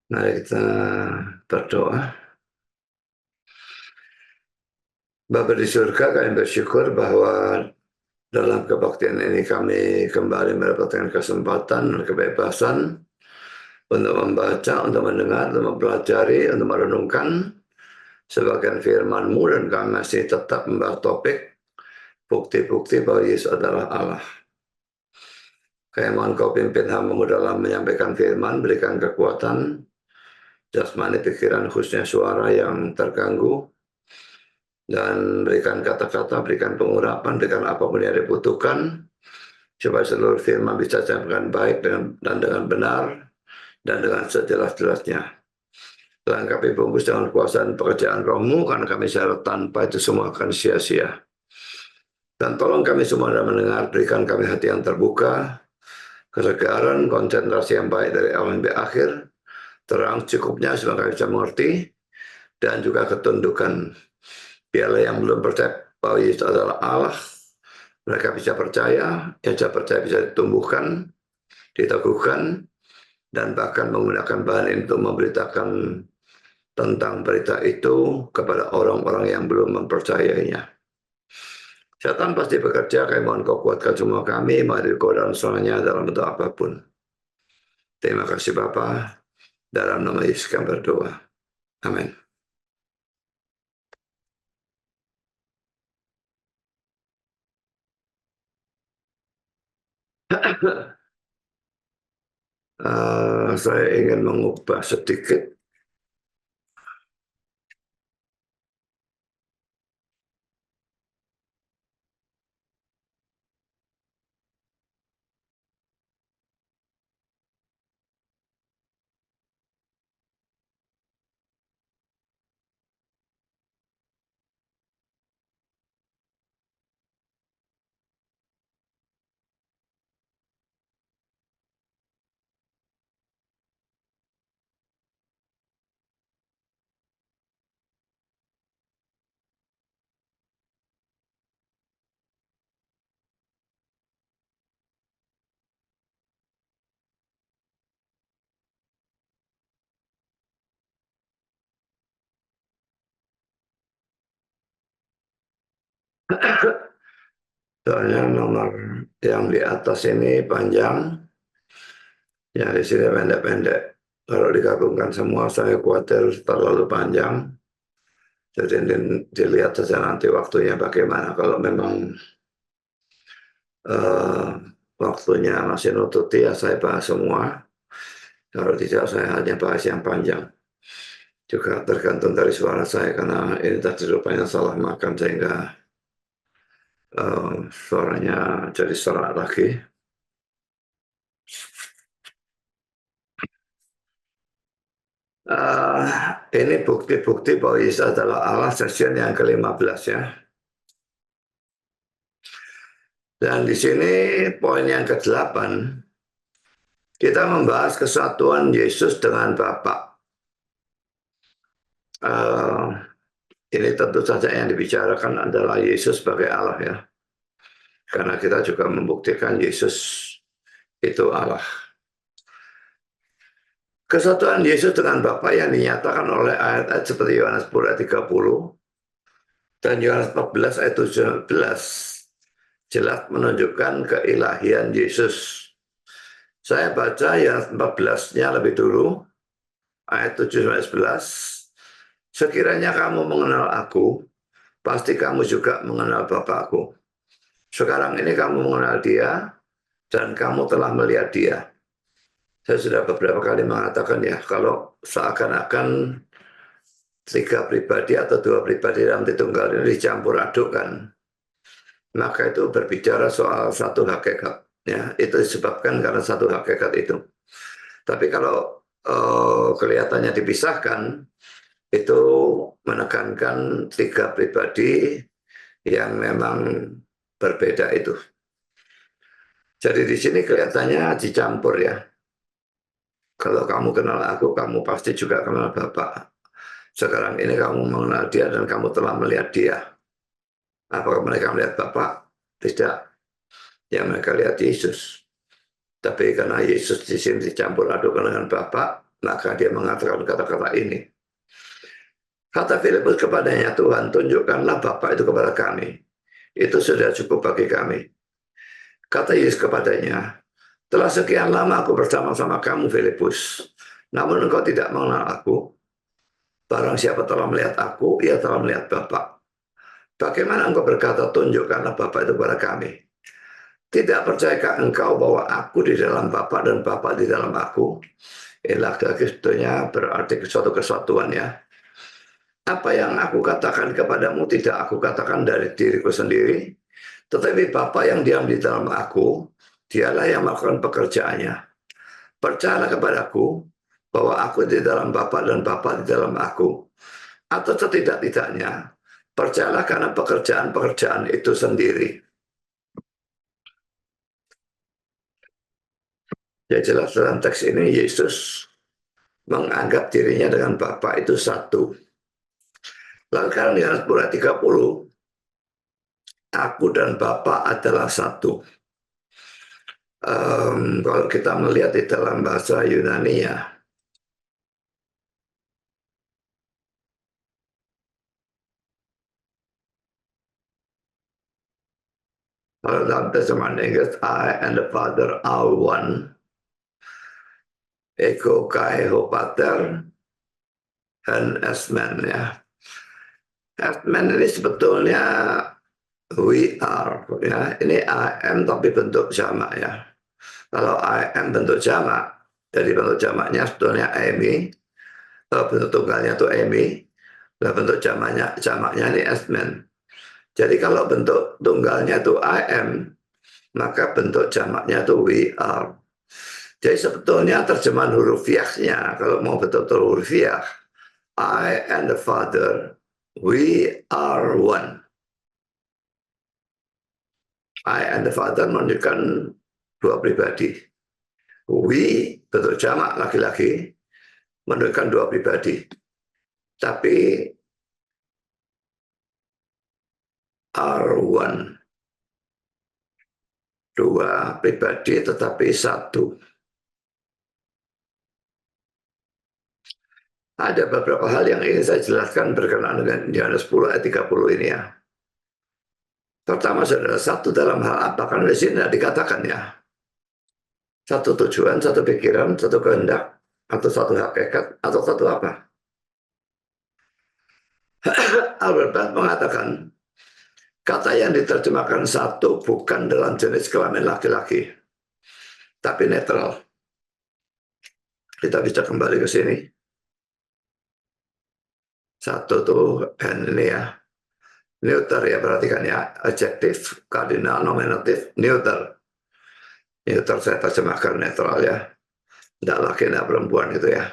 Mari kita berdoa. Bapa di surga, kami bersyukur bahwa dalam kebaktian ini kami kembali mendapatkan kesempatan dan kebebasan untuk membaca, untuk mendengar, untuk mempelajari, untuk merenungkan sebagian firman-Mu, dan kami masih tetap membahas topik bukti-bukti bahwa Yesus adalah Allah. Kami mohon Kau pimpin hamba-Mu dalam menyampaikan firman, berikan kekuatan, jasmani, pikiran, khususnya suara yang terganggu, dan berikan kata-kata, berikan pengurapan, berikan apapun yang dibutuhkan, supaya seluruh firman bisa disampaikan baik dan dengan benar, dan dengan sejelas-jelasnya. Lengkapi bungkus dengan kuasa dan pekerjaan Roh-Mu, karena kami sadar tanpa itu semua akan sia-sia. Dan tolong kami semua dalam mendengar, berikan kami hati yang terbuka, kesegaran, konsentrasi yang baik dari awal sampai akhir, terang cukupnya supaya kami bisa mengerti, dan juga ketundukan. Biarlah yang belum percaya bahwa Yesus adalah Allah, mereka bisa percaya, yang sudah percaya bisa ditumbuhkan, diteguhkan, dan bahkan menggunakan bahan ini untuk memberitakan tentang berita itu kepada orang-orang yang belum mempercayainya. Setan pasti bekerja, kami mohon Kau kuatkan semua kami, mari Kau dalam semuanya dalam bentuk apapun. Terima kasih Bapa, dalam nama Yesus kami berdoa. Amin. Saya ingin mengubah sedikit soalnya nomor yang di atas ini panjang, yang di sini pendek-pendek. Kalau digabungkan semua saya khawatir terlalu panjang. Jadi dilihat saja nanti waktunya bagaimana. Kalau memang waktunya masih nututi ya saya bahas semua. Kalau tidak saya hanya bahas yang panjang. Juga tergantung dari suara saya karena ini tadi rupanya salah makan sehingga suaranya jadi serak lagi. Ini bukti-bukti bahwa Yesus adalah Allah, session yang ke-15 ya. Dan di sini poin yang ke-8, kita membahas kesatuan Yesus dengan Bapa. Ini tentu saja yang dibicarakan adalah Yesus sebagai Allah ya. Karena kita juga membuktikan Yesus itu Allah. Kesatuan Yesus dengan Bapa yang dinyatakan oleh ayat-ayat seperti Yohanes 10 ayat 30 dan Yohanes 14 ayat 17 jelas menunjukkan keilahian Yesus. Saya baca Yohanes 14-nya lebih dulu, ayat 7-11. Sekiranya kamu mengenal aku, pasti kamu juga mengenal Bapakku. Sekarang ini kamu mengenal Dia, dan kamu telah melihat Dia. Saya sudah beberapa kali mengatakan ya, kalau seakan-akan tiga pribadi atau dua pribadi dalam Tritunggal ini dicampur adukkan, maka itu berbicara soal satu hakikat. Ya, itu disebabkan karena satu hakikat itu. Tapi kalau kelihatannya dipisahkan, itu menekankan tiga pribadi yang memang berbeda itu. Jadi di sini kelihatannya dicampur ya. Kalau kamu kenal aku, kamu pasti juga kenal Bapak. Sekarang ini kamu mengenal Dia dan kamu telah melihat Dia. Apakah mereka melihat Bapak? Tidak. Yang mereka lihat Yesus. Tapi karena Yesus di sini dicampur adukan dengan Bapak, Maka dia mengatakan kata-kata ini. Kata Filipus kepadanya, Tuhan, tunjukkanlah Bapa itu kepada kami. Itu sudah cukup bagi kami. Kata Yesus kepadanya, telah sekian lama aku bersama-sama kamu, Filipus. Namun engkau tidak mengenal aku. Barang siapa telah melihat aku, ia telah melihat Bapa. Bagaimana engkau berkata, tunjukkanlah Bapa itu kepada kami? Tidak percayakah engkau bahwa aku di dalam Bapa dan Bapa di dalam aku? Inilah sebetulnya berarti suatu kesatuan ya. Apa yang aku katakan kepadamu tidak aku katakan dari diriku sendiri, tetapi Bapa yang diam di dalam aku, dialah yang melakukan pekerjaannya. Percayalah kepadaku bahwa aku di dalam Bapa dan Bapa di dalam aku. Atau setidak-tidaknya, percayalah karena pekerjaan-pekerjaan itu sendiri. Ya jelas dalam teks ini Yesus menganggap dirinya dengan Bapa itu satu. Lalu sekarang di ayat 30, aku dan Bapa adalah satu. Kalau kita melihat di dalam bahasa Yunani ya, kalau dalam terjemahan Inggris, I and the Father are one. Ego kai ho pater dan esmen ya. Esmen ini sebetulnya we are ya. Ini I am tapi bentuk jamak ya. Kalau I am bentuk jamak, jadi bentuk jamaknya sebetulnya Amy, bentuk tunggalnya itu Amy, dan bentuk jamaknya ini esmen. Jadi kalau bentuk tunggalnya itu I am, maka bentuk jamaknya itu we are. Jadi sebetulnya terjemahan hurufiahnya, kalau mau betul-betul hurufiah, I and the Father, we are one. I and the Father menunjukkan dua pribadi. We, bentuk jamak laki-laki, menunjukkan dua pribadi. Tapi are one. Dua pribadi tetapi satu. Ada beberapa hal yang ingin saya jelaskan berkenaan dengan Yohanes 10 ayat 30 ini ya. Pertama, saudara, satu dalam hal apa? Karena di sini tidak dikatakan ya. Satu tujuan, satu pikiran, satu kehendak, atau satu hakikat, atau satu apa. Albert Barth mengatakan, kata yang diterjemahkan satu bukan dalam jenis kelamin laki-laki, tapi netral. Kita bisa kembali ke sini. Satu tuh ini ya. Neuter ya, perhatikan ya. Adjektif, kardinal, nominatif, neuter. Neuter saya terjemahkan netral ya. Tidak laki, tidak perempuan itu ya.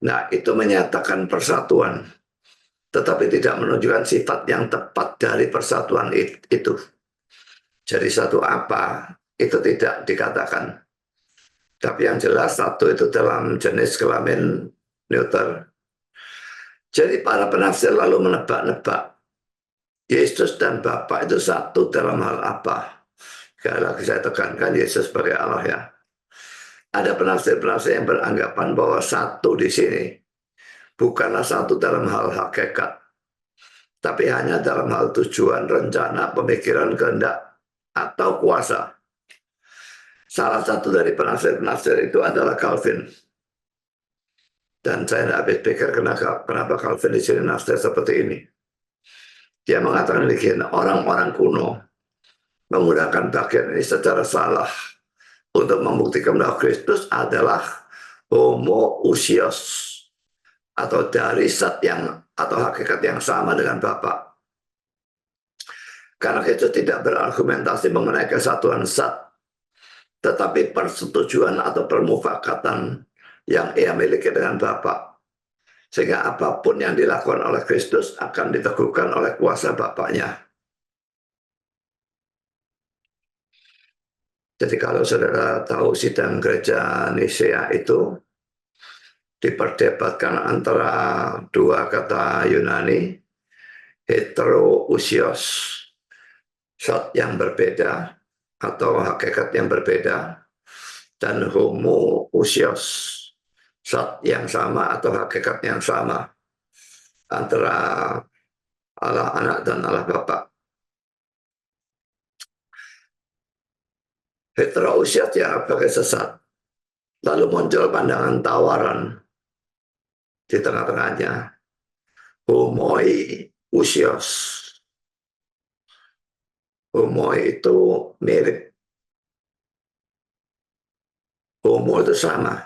Nah, itu menyatakan persatuan. Tetapi tidak menunjukkan sifat yang tepat dari persatuan itu. Jadi satu apa, itu tidak dikatakan. Tapi yang jelas satu itu dalam jenis kelamin neuter. Jadi para penafsir lalu menebak-nebak. Yesus dan Bapa itu satu dalam hal apa? Sekali lagi saya tekankan Yesus sebagai Allah ya. Ada penafsir-penafsir yang beranggapan bahwa satu di sini bukanlah satu dalam hal hakikat, tapi hanya dalam hal tujuan, rencana, pemikiran, kehendak, atau kuasa. Salah satu dari penafsir-penafsir itu adalah Calvin. Dan saya tidak habis pikir kenapa Calvin di sini nafsir seperti ini. Dia mengatakan begini, orang-orang kuno menggunakan bagian ini secara salah untuk membuktikan bahwa Kristus adalah homoousios atau dari zat yang atau hakikat yang sama dengan Bapa. Karena Kristus tidak berargumentasi mengenai kesatuan zat, tetapi persetujuan atau permufakatan yang ia miliki dengan Bapa. Sehingga apapun yang dilakukan oleh Kristus akan diteguhkan oleh kuasa Bapaknya. Jadi kalau saudara tahu sidang gereja Nisea itu diperdebatkan antara dua kata Yunani, heterousios, zat yang berbeda atau hakikat yang berbeda, dan homoousios, zat yang sama atau hakikat yang sama antara Allah Anak dan Allah Bapa. Heterousias yang pakai sesat. Lalu muncul pandangan tawaran di tengah-tengahnya. Homoi usios. Homoi itu mirip. Homo itu sama.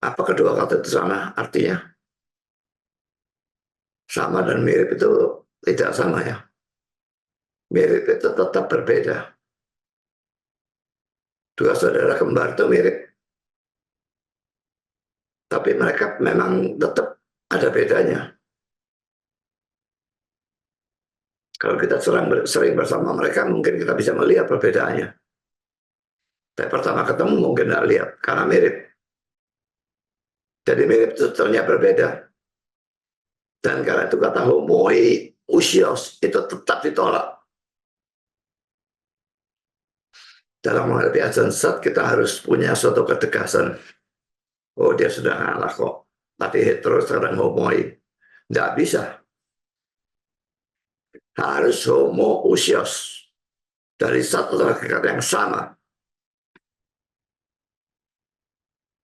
Apa kedua kata itu sama artinya? Sama dan mirip itu tidak sama ya. Mirip itu tetap berbeda. Dua saudara kembar itu mirip. Tapi mereka memang tetap ada bedanya. Kalau kita sering bersama mereka, mungkin kita bisa melihat perbedaannya. Tapi pertama ketemu mungkin tidak lihat, karena mirip. Jadi mirip itu ternyata berbeda. Dan karena itu kata homoi usios itu tetap ditolak. Dalam menghadapi ajaran sesat kita harus punya suatu ketegasan. Oh dia sudah ngalah kok. Tapi hetero sekarang homoi. Tidak bisa. Harus homo usios. Dari satu hakikat yang sama.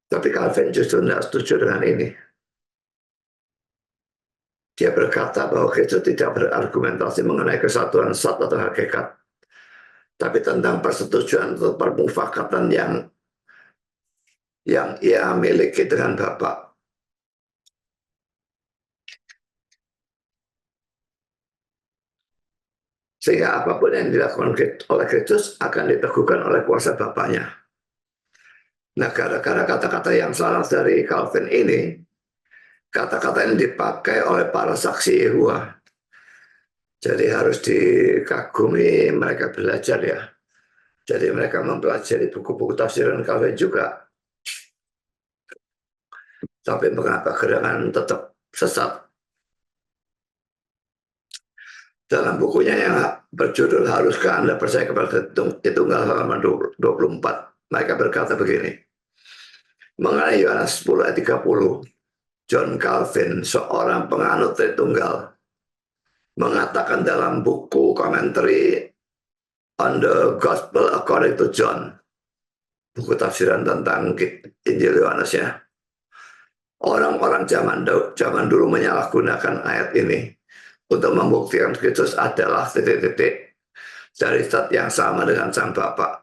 Tapi Calvin justru tidak setuju dengan ini. Dia berkata bahwa Kristus tidak berargumentasi mengenai kesatuan zat atau hakikat. Tapi tentang persetujuan atau permufakatan yang ia miliki dengan Bapa. Sehingga apapun yang dilakukan oleh Kristus akan diteguhkan oleh kuasa Bapaknya. Nah, gara-gara kata-kata yang salah dari Calvin ini, kata-kata ini dipakai oleh para saksi Yehova. Jadi harus dikagumi, mereka belajar ya. Jadi mereka mempelajari buku-buku tafsiran Calvin juga. Tapi mengapa gerangan tetap sesat? Dalam bukunya yang berjudul Haruskah Anda Percaya kepada Tritunggal halaman 24, mereka berkata begini. Mengenai Yohanes 10 ayat 30, John Calvin, seorang penganut Tritunggal, mengatakan dalam buku Commentary on the Gospel According to John, buku tafsiran tentang Injil Yohanes ya, orang-orang zaman dulu menyalahgunakan ayat ini untuk membuktikan Kristus adalah titik-titik dari zat yang sama dengan Sang Bapa.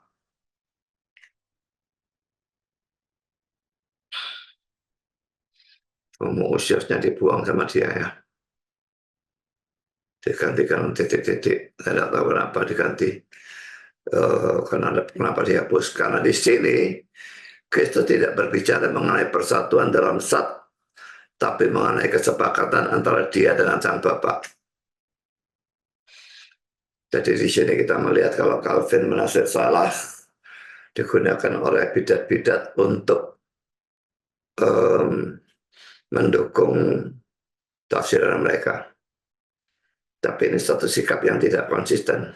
Usiasnya dibuang sama dia ya. Digantikan titik-titik. Tidak tahu kenapa diganti. Kenapa dihapus? Karena di sini Kristus tidak berbicara mengenai persatuan dalam zat, tapi mengenai kesepakatan antara dia dengan Sang Bapa. Jadi di sini kita melihat kalau Calvin menafsir salah, digunakan oleh bidat-bidat untuk mendukung tafsiran mereka. Tapi ini satu sikap yang tidak konsisten.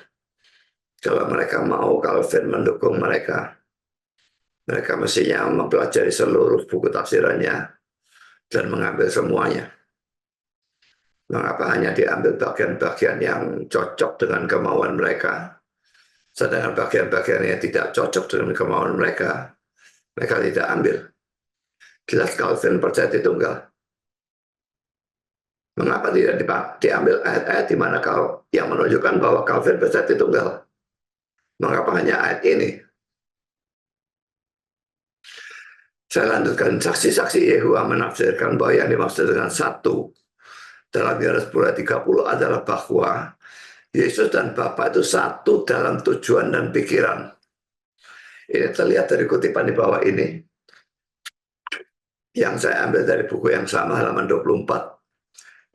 Kalau mereka mau Calvin mendukung mereka, mereka mestinya mempelajari seluruh buku tafsirannya dan mengambil semuanya. Mengapa hanya diambil bagian-bagian yang cocok dengan kemauan mereka, sedangkan bagian-bagian yang tidak cocok dengan kemauan mereka, mereka tidak ambil. Jelas Calvin percaya Tritunggal. Mengapa tidak diambil ayat-ayat di mana yang menunjukkan bahwa Calvin percaya Tritunggal? Mengapa hanya ayat ini? Saya lanjutkan, saksi-saksi Yehova menafsirkan bahwa yang dimaksud dengan satu dalam Yohanes 10:30 adalah bahwa Yesus dan Bapa itu satu dalam tujuan dan pikiran. Ini terlihat dari kutipan di bawah ini, yang saya ambil dari buku yang sama halaman 24,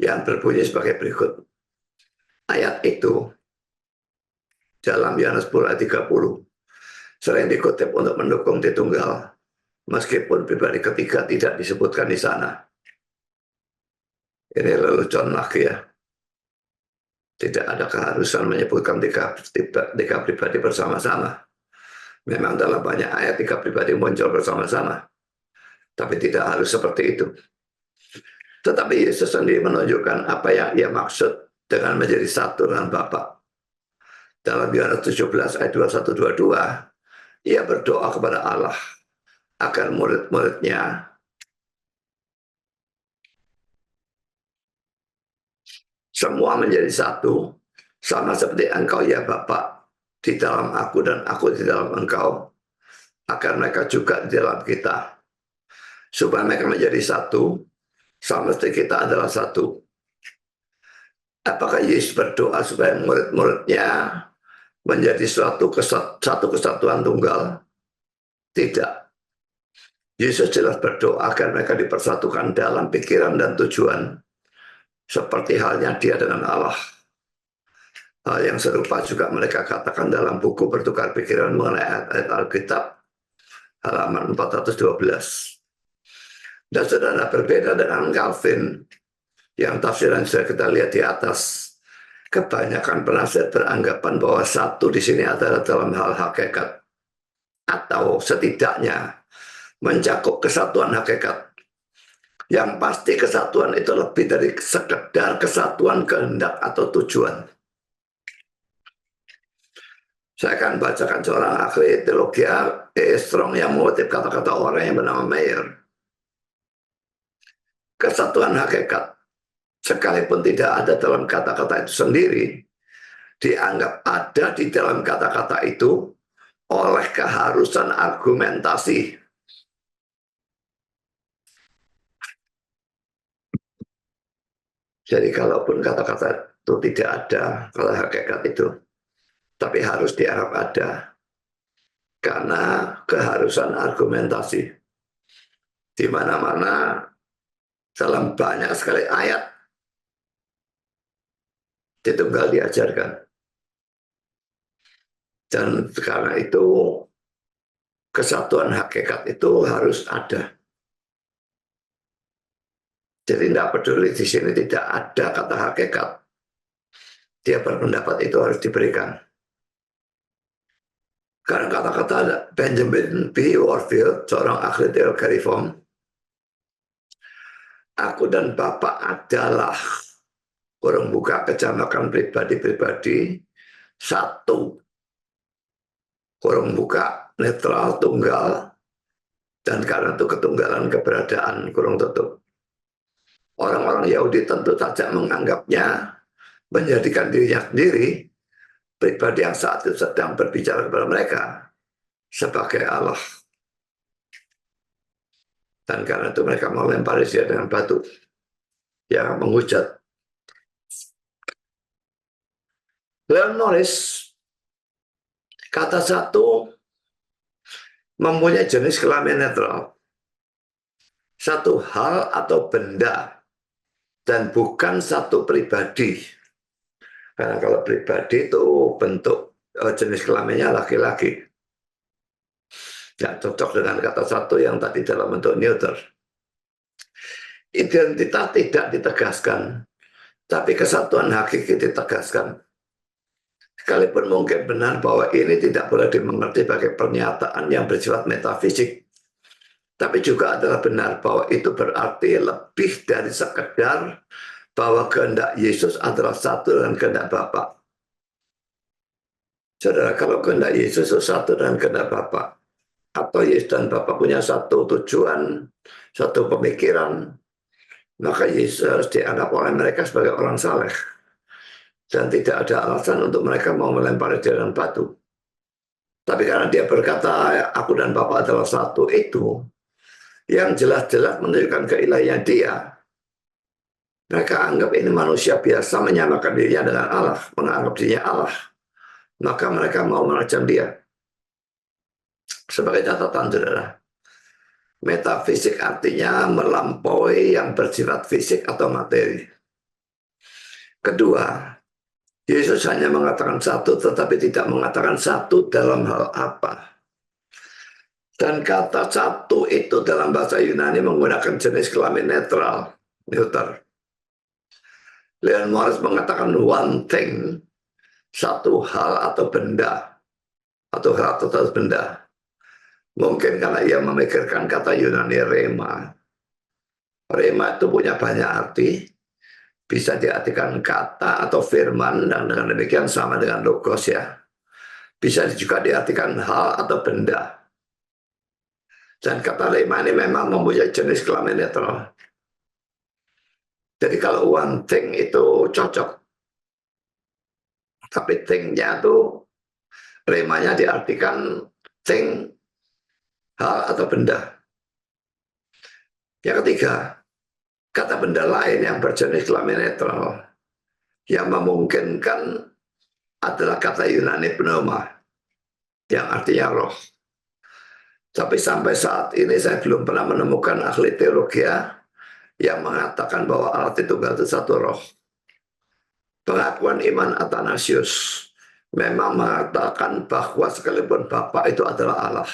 yang berbunyi sebagai berikut. Ayat itu dalam Yohanes 10:30 sering dikutip untuk mendukung Tritunggal, meskipun pribadi ketiga tidak disebutkan di sana. Ini lelucon lagi ya. Tidak ada keharusan menyebutkan tiga pribadi bersama-sama. Memang dalam banyak ayat tiga pribadi muncul bersama-sama. Tapi tidak harus seperti itu. Tetapi Yesus sendiri menunjukkan apa yang ia maksud dengan menjadi satu dengan Bapa. Dalam Yohanes 17 ayat 21-22, ia berdoa kepada Allah agar murid-muridnya semua menjadi satu, sama seperti Engkau ya Bapa di dalam aku dan aku di dalam Engkau, agar mereka juga di dalam kita, supaya mereka menjadi satu, sama seperti kita adalah satu. Apakah Yesus berdoa supaya murid-muridnya menjadi satu kesatuan tunggal? Tidak. Yesus jelas berdoa agar mereka dipersatukan dalam pikiran dan tujuan, seperti halnya dia dengan Allah. Hal yang serupa juga mereka katakan dalam buku Bertukar Pikiran mengenai ayat-ayat Alkitab, halaman 412. Dan saudara, berbeda dengan Calvin, yang tafsiran sudah kita lihat di atas, kebanyakan penasihat beranggapan bahwa satu di sini adalah dalam hal hakikat, atau setidaknya mencakup kesatuan hakikat. Yang pasti kesatuan itu lebih dari sekedar kesatuan kehendak atau tujuan. Saya akan bacakan seorang ahli teologi Strong yang mengutip kata-kata orang yang bernama Mayer. Kesatuan hakikat, sekalipun tidak ada dalam kata-kata itu sendiri, dianggap ada di dalam kata-kata itu oleh keharusan argumentasi. Jadi kalaupun kata-kata itu tidak ada kalau hakikat itu, tapi harus dianggap ada karena keharusan argumentasi. Di mana-mana dalam banyak sekali ayat Tritunggal diajarkan. Dan karena itu kesatuan hakikat itu harus ada. Jadi tidak peduli di sini tidak ada kata hakikat, dia berpendapat itu harus diberikan. Karena kata-kata Benjamin B. Warfield, seorang ahli teologi reform, aku dan Bapak adalah, kurung buka, kejamakan pribadi-pribadi, satu, kurung buka, netral, tunggal, dan karena itu ketunggalan keberadaan, kurung tutup. Orang-orang Yahudi tentu saja menganggapnya, menjadikan dirinya sendiri, pribadi yang saat itu sedang berbicara kepada mereka, sebagai Allah. Dan karena itu mereka melempari dia dengan batu yang menghujat. Leon Morris, kata satu mempunyai jenis kelamin netral. Satu hal atau benda dan bukan satu pribadi. Karena kalau pribadi itu bentuk jenis kelaminnya laki-laki. Tidak cocok dengan kata satu yang tadi dalam bentuk neuter. Identitas tidak ditegaskan, tapi kesatuan hakiki ditegaskan. Sekalipun mungkin benar bahwa ini tidak boleh dimengerti sebagai pernyataan yang bersifat metafisik, tapi juga adalah benar bahwa itu berarti lebih dari sekedar bahwa kehendak Yesus adalah satu dengan kehendak Bapa. Saudara, kalau kehendak Yesus itu satu dengan kehendak Bapa, atau Yesus dan Bapa punya satu tujuan, satu pemikiran, maka Yesus harus dianggap oleh mereka sebagai orang saleh. Dan tidak ada alasan untuk mereka mau melempari dia dengan batu. Tapi karena dia berkata, aku dan Bapa adalah satu, itu yang jelas-jelas menunjukkan keilahian dia. Mereka anggap ini manusia biasa menyamakan dirinya dengan Allah, menganggap dirinya Allah. Maka mereka mau mengancam dia. Sebagai catatan, saudara, metafisik artinya melampaui yang bersifat fisik atau materi. Kedua, Yesus hanya mengatakan satu, tetapi tidak mengatakan satu dalam hal apa. Dan kata satu itu dalam bahasa Yunani menggunakan jenis kelamin netral, neuter. Leon Morris mengatakan one thing, satu hal atau benda, atau hal atau benda. Mungkin karena ia memikirkan kata Yunani rema. Rema itu punya banyak arti, bisa diartikan kata atau firman, dan dengan demikian sama dengan logos ya. Bisa juga diartikan hal atau benda. Dan kata rema ini memang mempunyai jenis kelamin netral. Jadi kalau one thing itu cocok, tapi thing-nya itu remanya diartikan thing, hal atau benda. Yang ketiga, kata benda lain yang berjenis kelamin netral yang memungkinkan adalah kata Yunani pneuma yang artinya roh. Tapi sampai saat ini saya belum pernah menemukan ahli teologi yang mengatakan bahwa Allah Tritunggal itu satu roh. Pengakuan iman Athanasius memang mengatakan bahwa sekalipun Bapa itu adalah Allah,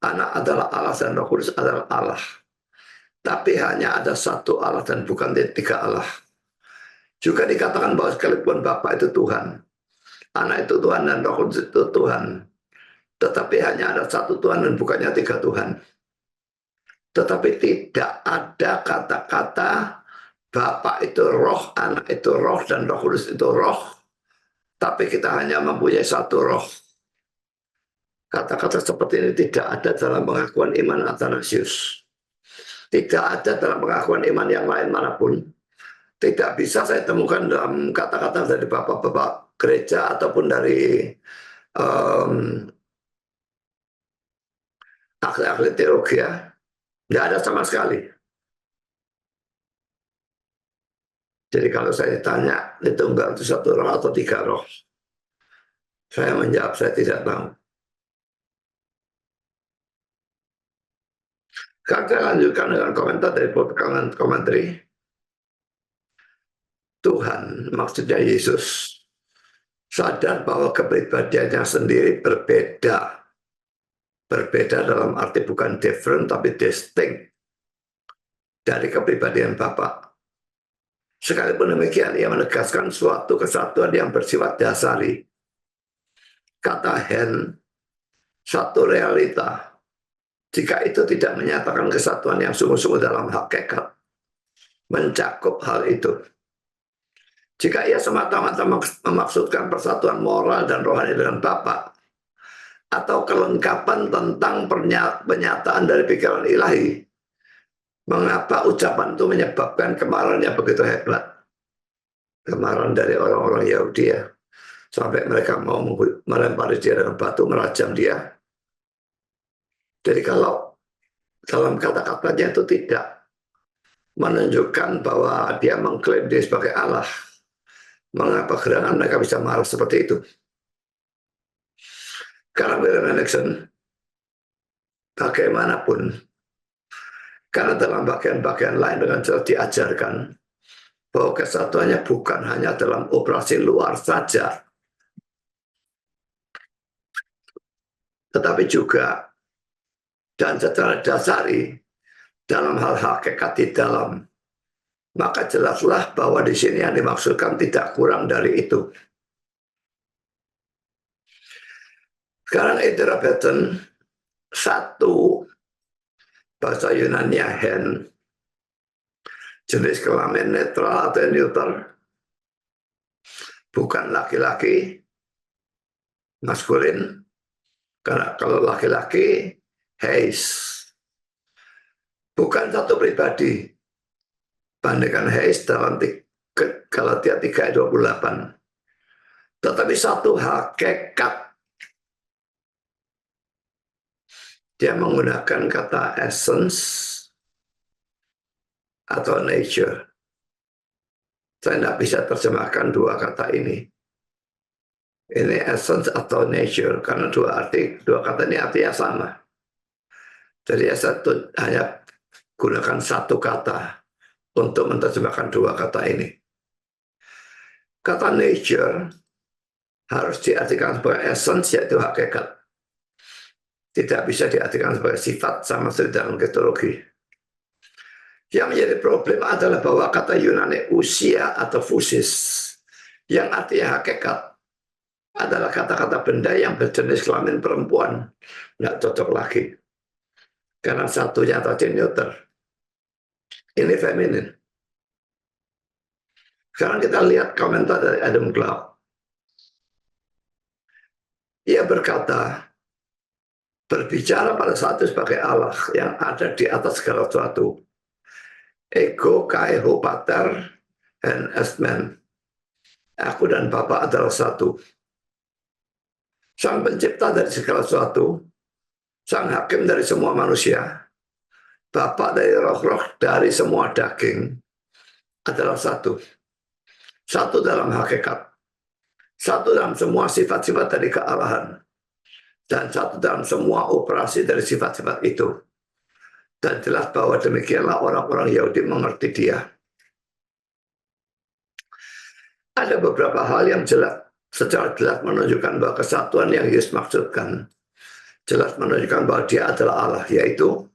Anak adalah Allah, dan Roh Kudus adalah Allah. Tapi hanya ada satu Allah dan bukan tiga Allah. Juga dikatakan bahwa sekalipun Bapa itu Tuhan, Anak itu Tuhan, dan Roh Kudus itu Tuhan. Tetapi hanya ada satu Tuhan dan bukannya tiga Tuhan. Tetapi tidak ada kata-kata Bapa itu roh, Anak itu roh, dan Roh Kudus itu roh. Tapi kita hanya mempunyai satu roh. Kata-kata seperti ini tidak ada dalam pengakuan iman Athanasius. Tidak ada dalam pengakuan iman yang lain manapun. Tidak bisa saya temukan dalam kata-kata dari bapak-bapak gereja ataupun dari ahli-ahli teologi ya. Tidak ada sama sekali. Jadi kalau saya ditanya, Tritunggal itu satu roh atau tiga roh? Saya menjawab, saya tidak tahu. Saya lanjutkan dengan komentar dari Pembekalan Komentari. Tuhan, maksudnya Yesus, sadar bahwa kepribadiannya sendiri berbeda. Berbeda dalam arti bukan different, tapi distinct dari kepribadian Bapa. Sekalipun demikian, ia menegaskan suatu kesatuan yang bersifat dasari. Kata hen, satu realita. Jika itu tidak menyatakan kesatuan yang sungguh-sungguh dalam hakikat, mencakup hal itu. Jika ia semata-mata memaksudkan persatuan moral dan rohani dengan Bapa, atau kelengkapan tentang penyataan dari pikiran ilahi, mengapa ucapan itu menyebabkan kemarahan yang begitu hebat? Kemarahan dari orang-orang Yahudi ya, sampai mereka mau melempari dia dengan batu, merajam dia. Jadi kalau dalam kata-katanya itu tidak menunjukkan bahwa dia mengklaim dia sebagai Allah, mengapa gerangan mereka bisa marah seperti itu? Karena William Hendriksen, bagaimanapun, karena dalam bagian-bagian lain dengan jelas diajarkan bahwa kesatuannya bukan hanya dalam operasi luar saja, tetapi juga dan secara dasari dalam hal hakikat di dalam. Maka jelaslah bahwa di sini yang dimaksudkan tidak kurang dari itu. Sekarang Ederabeten satu, bahasa Yunani hen, jenis kelamin netral atau neuter, bukan laki-laki, maskulin. Karena kalau laki-laki, heis. Bukan satu pribadi. Bandingkan heis dalam Galatia 3:28. Tetapi satu hakikat. Dia menggunakan kata essence atau nature. Saya tidak bisa terjemahkan dua kata ini. Ini essence atau nature, karena dua kata ini artinya sama. Jadi saya hanya gunakan satu kata untuk menerjemahkan dua kata ini. Kata nature harus diartikan sebagai essence, yaitu hakikat. Tidak bisa diartikan sebagai sifat sama sekali dalam teologi. Yang menjadi problem adalah bahwa kata Yunani usia atau fusis, yang artinya hakikat, adalah kata-kata benda yang berjenis kelamin perempuan. Nggak cocok lagi. Karena satunya tadi neuter. Ini feminin. Sekarang kita lihat komentar dari Adam Clark. Ia berkata, berbicara pada saat itu sebagai Allah yang ada di atas segala sesuatu. Ego kai ho pater and esmen. Aku dan Bapa adalah satu. Sang pencipta dari segala sesuatu, sang hakim dari semua manusia, Bapa dari roh-roh dari semua daging adalah satu. Satu dalam hakikat. Satu dalam semua sifat-sifat dari kealahan. Dan satu dalam semua operasi dari sifat-sifat itu. Dan jelas bahwa demikianlah orang-orang Yahudi mengerti dia. Ada beberapa hal yang jelas, secara jelas menunjukkan bahwa kesatuan yang Yesus maksudkan, jelas menunjukkan bahwa dia adalah Allah, yaitu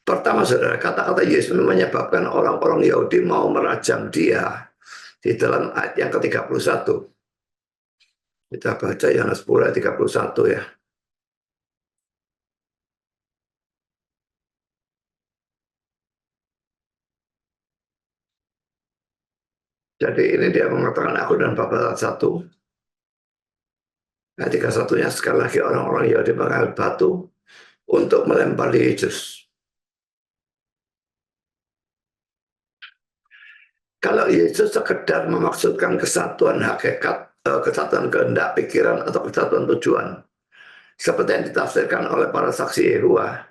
pertama, saudara, kata-kata Yesus menyebabkan orang-orang Yahudi mau merajam dia di dalam ayat yang ke-31. Kita baca Yohanes 10 ayat 31 ya. Jadi ini dia mengatakan aku dan Bapa satu. Nah, 31-nya sekali lagi orang-orang Yahudi mengambil batu untuk melempar Yesus. Kalau Yesus sekedar memaksudkan kesatuan hakikat, kesatuan kehendak, pikiran, atau kesatuan tujuan, seperti yang ditafsirkan oleh para saksi Yehova,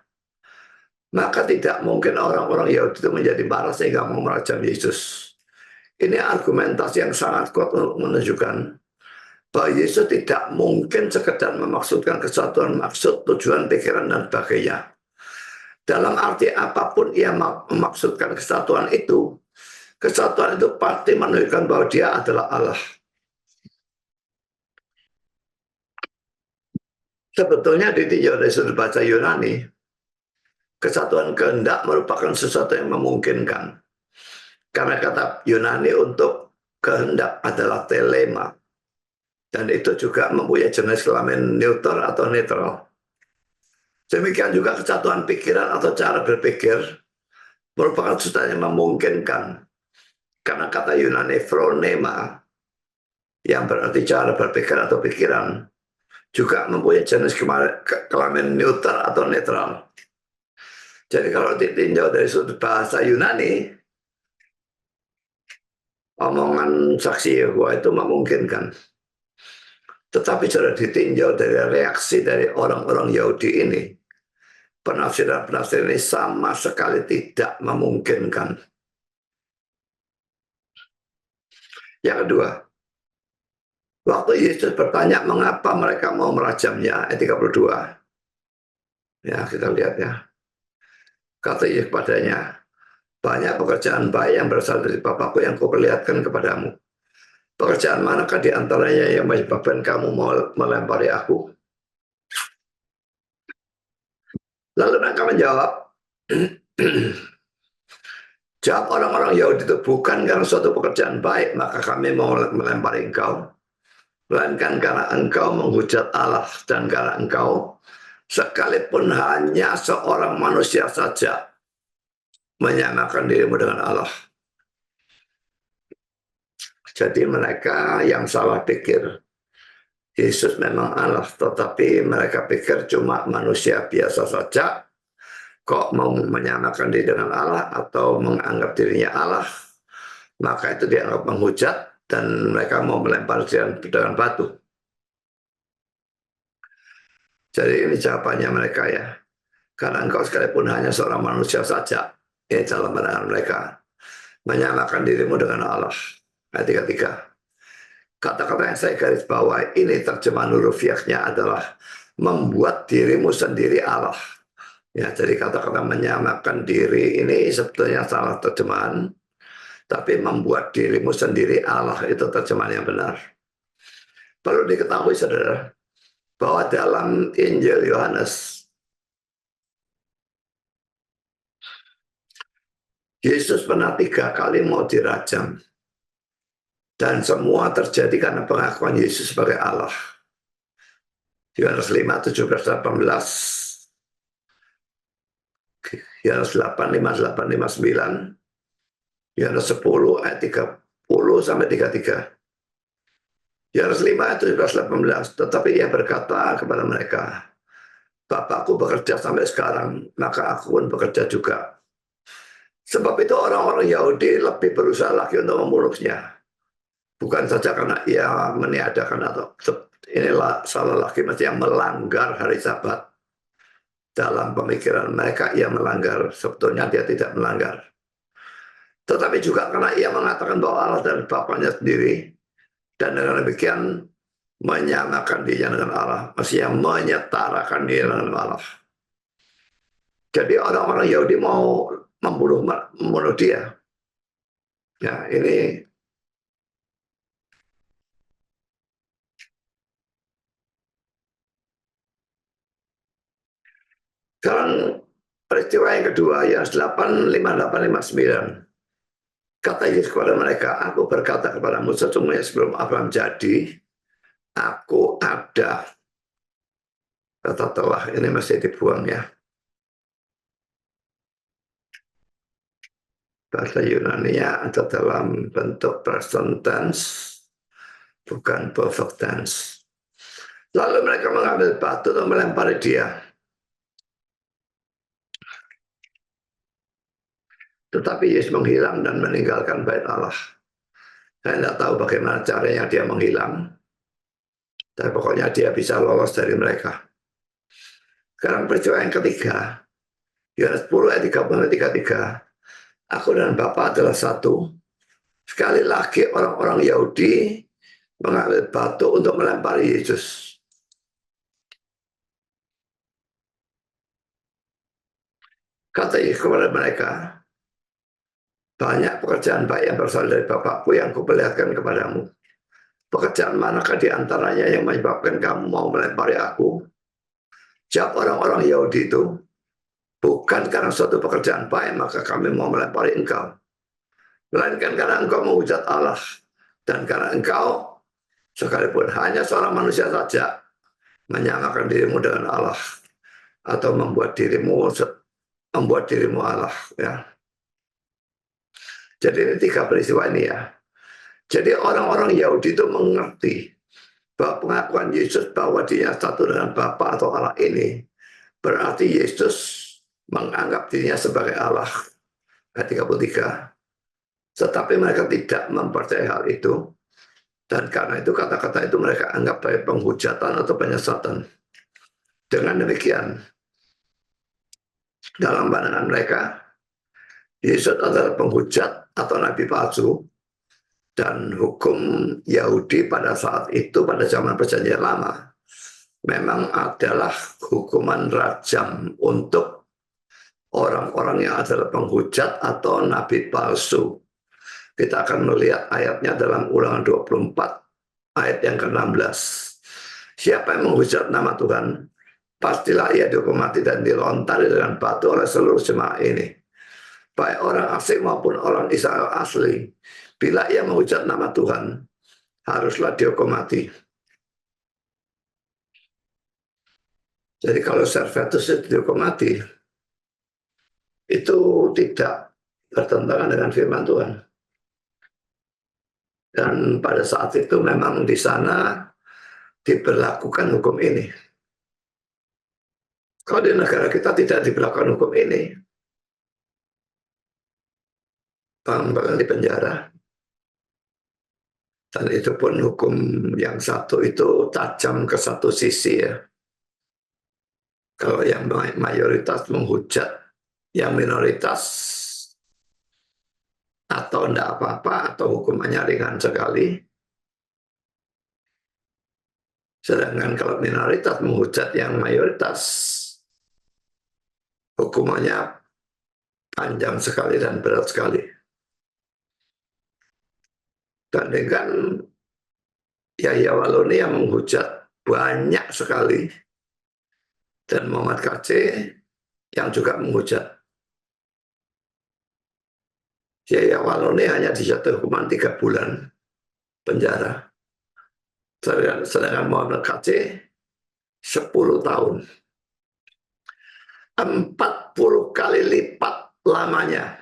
maka tidak mungkin orang-orang Yahudi itu menjadi marah sehingga mau merajam Yesus. Ini argumentasi yang sangat kuat untuk menunjukkan bahwa Yesus tidak mungkin sekedar memaksudkan kesatuan maksud, tujuan, pikiran, dan sebagainya. Dalam arti apapun ia memaksudkan kesatuan itu pasti menunjukkan bahwa dia adalah Allah. Sebetulnya ditinjau dari sudut bahasa Yunani, kesatuan kehendak merupakan sesuatu yang memungkinkan. Karena kata Yunani untuk kehendak adalah telema. Dan itu juga mempunyai jenis kelamin neuter atau netral. Demikian juga kesatuan pikiran atau cara berpikir merupakan sesuatu yang memungkinkan. Karena kata Yunani phronema, yang berarti cara berpikir atau pikiran, juga mempunyai jenis kelamin neuter atau netral. Jadi kalau ditinjau dari sudut bahasa Yunani, omongan saksi Yehova itu memungkinkan. Tetapi sudah ditinjau dari reaksi dari orang-orang Yahudi ini, penafsiran-penafsiran ini sama sekali tidak memungkinkan. Yang kedua, waktu Yesus bertanya mengapa mereka mau merajamnya, ayat 32. Ya, kita lihat ya. Kata Yesus padanya, banyak pekerjaan baik yang berasal dari Bapakku yang kuperlihatkan kepadamu. Pekerjaan manakah di antaranya yang menyebabkan kamu mau melempari aku? Lalu mereka menjawab, jawab orang-orang Yahudi itu, bukan karena suatu pekerjaan baik maka kami mau melempari engkau, melainkan karena engkau menghujat Allah dan karena engkau sekalipun hanya seorang manusia saja menyamakan dirimu dengan Allah. Jadi mereka yang salah pikir Yesus memang Allah, tetapi mereka pikir cuma manusia biasa saja. Kok mau menyamakan diri dengan Allah atau menganggap dirinya Allah, maka itu dianggap menghujat dan mereka mau melempar dengan batu. Jadi ini jawabannya mereka ya. Karena engkau sekalipun hanya seorang manusia saja, ini dalam pandangan mereka, menyamakan dirimu dengan Allah. Ayat 33. Kata-kata yang saya garis bawah ini terjemahan hurufiahnya adalah membuat dirimu sendiri Allah. Ya, jadi kata-kata menyamakan diri ini sebetulnya salah terjemahan, tapi membuat dirimu sendiri Allah itu terjemahan yang benar. Perlu diketahui saudara, bahwa dalam Injil Yohanes, Yesus pernah 3 kali mau dirajam. Dan semua terjadi karena pengakuan Yesus sebagai Allah. Yohanes 5, 17, 18. Yohanes 8, 5, 8, 5, 9. Yohanes 10 ayat 30 sampai 33. Yohanes 5 ayat 17, 18. Tetapi ia berkata kepada mereka, Bapakku bekerja sampai sekarang, maka aku pun bekerja juga. Sebab itu orang-orang Yahudi lebih berusaha lagi untuk membunuhnya. Bukan saja karena ia meniadakan atau inilah salah lagi, mesti yang melanggar hari Sabat. Dalam pemikiran mereka ia melanggar, sebetulnya dia tidak melanggar. Tetapi juga karena ia mengatakan bahwa Allah dan Bapaknya sendiri, dan dengan demikian menyamakan dirinya dengan Allah, maksudnya menyetarakan diri dengan Allah. Jadi orang-orang Yahudi mau membunuh dia. Ya, ini sekarang peristiwa yang kedua, Yohanes 8, 58, 59. Kata Yesus kepada mereka, aku berkata kepadamu sesungguhnya sebelum Abraham jadi, aku ada. Kata telah ini masih dibuang ya. Bahasa Yunani-nya ada dalam bentuk present tense, bukan perfect tense. Lalu mereka mengambil batu dan melempari dia. Tetapi Yesus menghilang dan meninggalkan bait Allah. Saya tidak tahu bagaimana caranya dia menghilang. Tapi pokoknya dia bisa lolos dari mereka. Sekarang peristiwa yang ketiga. Yohanes 10 ayat 30-33. Aku dan Bapa adalah satu. Sekali lagi orang-orang Yahudi mengambil batu untuk melempari Yesus. Kata Yesus kepada mereka, banyak pekerjaan baik yang berasal dari Bapakku yang kuperlihatkan kepadamu. Pekerjaan manakah di antaranya yang menyebabkan kamu mau melempari aku? Jawab orang-orang Yahudi itu, bukan karena suatu pekerjaan baik maka kami mau melempari engkau. Melainkan karena engkau menghujat Allah. Dan karena engkau, sekalipun hanya seorang manusia saja, menyamakan dirimu dengan Allah. Atau membuat dirimu Allah. Ya. Jadi ini tiga peristiwa ini ya. Jadi orang-orang Yahudi itu mengerti bahwa pengakuan Yesus bahwa dia satu dengan Bapa atau Allah ini berarti Yesus menganggap dirinya sebagai Allah. Ayat 33. Tetapi mereka tidak mempercayai hal itu. Dan karena itu kata-kata itu mereka anggap sebagai penghujatan atau penyesatan. Dengan demikian, dalam pandangan mereka, Yesus adalah penghujat atau nabi palsu. Dan hukum Yahudi pada saat itu, pada zaman Perjanjian Lama, memang adalah hukuman rajam untuk orang-orang yang adalah penghujat atau nabi palsu. Kita akan melihat ayatnya dalam Ulangan 24, ayat yang ke-16. Siapa yang menghujat nama Tuhan, pastilah ia dihukum mati dan dilontari dengan batu oleh seluruh jemaah ini. Baik orang asing maupun orang Israel asli, bila ia menghujat nama Tuhan, haruslah dihukum mati. Jadi kalau Servetus itu dihukum mati, itu tidak bertentangan dengan firman Tuhan. Dan pada saat itu memang di sana diberlakukan hukum ini. Kalau di negara kita tidak diberlakukan hukum ini, bahkan di penjara. Dan itu pun hukum yang satu itu tajam ke satu sisi ya. Kalau yang mayoritas menghujat, yang minoritas atau tidak apa-apa atau hukumannya ringan sekali. Sedangkan kalau minoritas menghujat yang mayoritas, hukumannya panjang sekali dan berat sekali. Dan dengan Yahya Waloni yang menghujat banyak sekali, dan Muhammad KC yang juga menghujat. Yahya Waloni hanya dijatuhi hukuman 3 bulan, penjara. Sedangkan Muhammad KC 10 tahun. 40 kali lipat lamanya.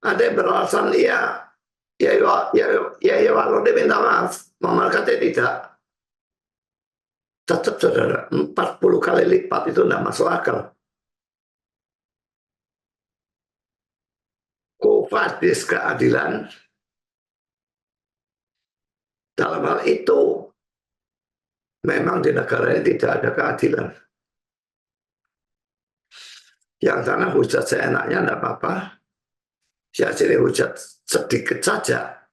Ada yang beralasan ya, walau dia minta maaf, Muhammad KC tidak. Tetap saudara, 40 kali lipat itu tidak masuk akal. Kofadis keadilan dalam hal itu memang di negara ini tidak ada keadilan. Yang sana hujat seenaknya tidak apa-apa, sini hujat sedikit saja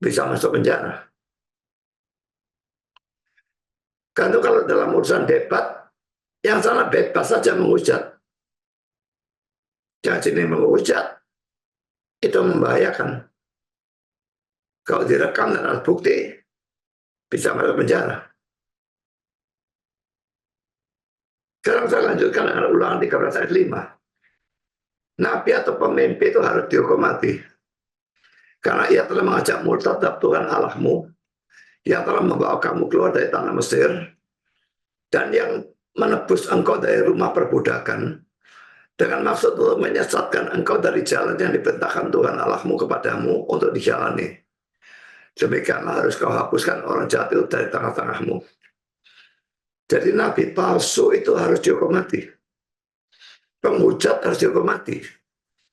bisa masuk penjara. Karena kalau dalam urusan debat, yang sana bebas saja menghujat. Yang sini menghujat, itu membahayakan. Kalau direkam dan alat bukti, bisa masuk penjara. Sekarang saya lanjutkan dengan ulangan 13 ayat 5. Nabi atau pemimpin itu harus dihukum mati. Karena ia telah mengajak murtad Tuhan Allahmu, yang telah membawa kamu keluar dari tanah Mesir, dan yang menebus engkau dari rumah perbudakan, dengan maksud untuk menyesatkan engkau dari jalan yang dibentangkan Tuhan Allahmu kepadamu untuk dijalani. Demikianlah harus kau hapuskan orang jahat itu dari tengah-tengahmu. Jadi nabi palsu itu harus dihukum mati. Penghujat harus dihukum mati.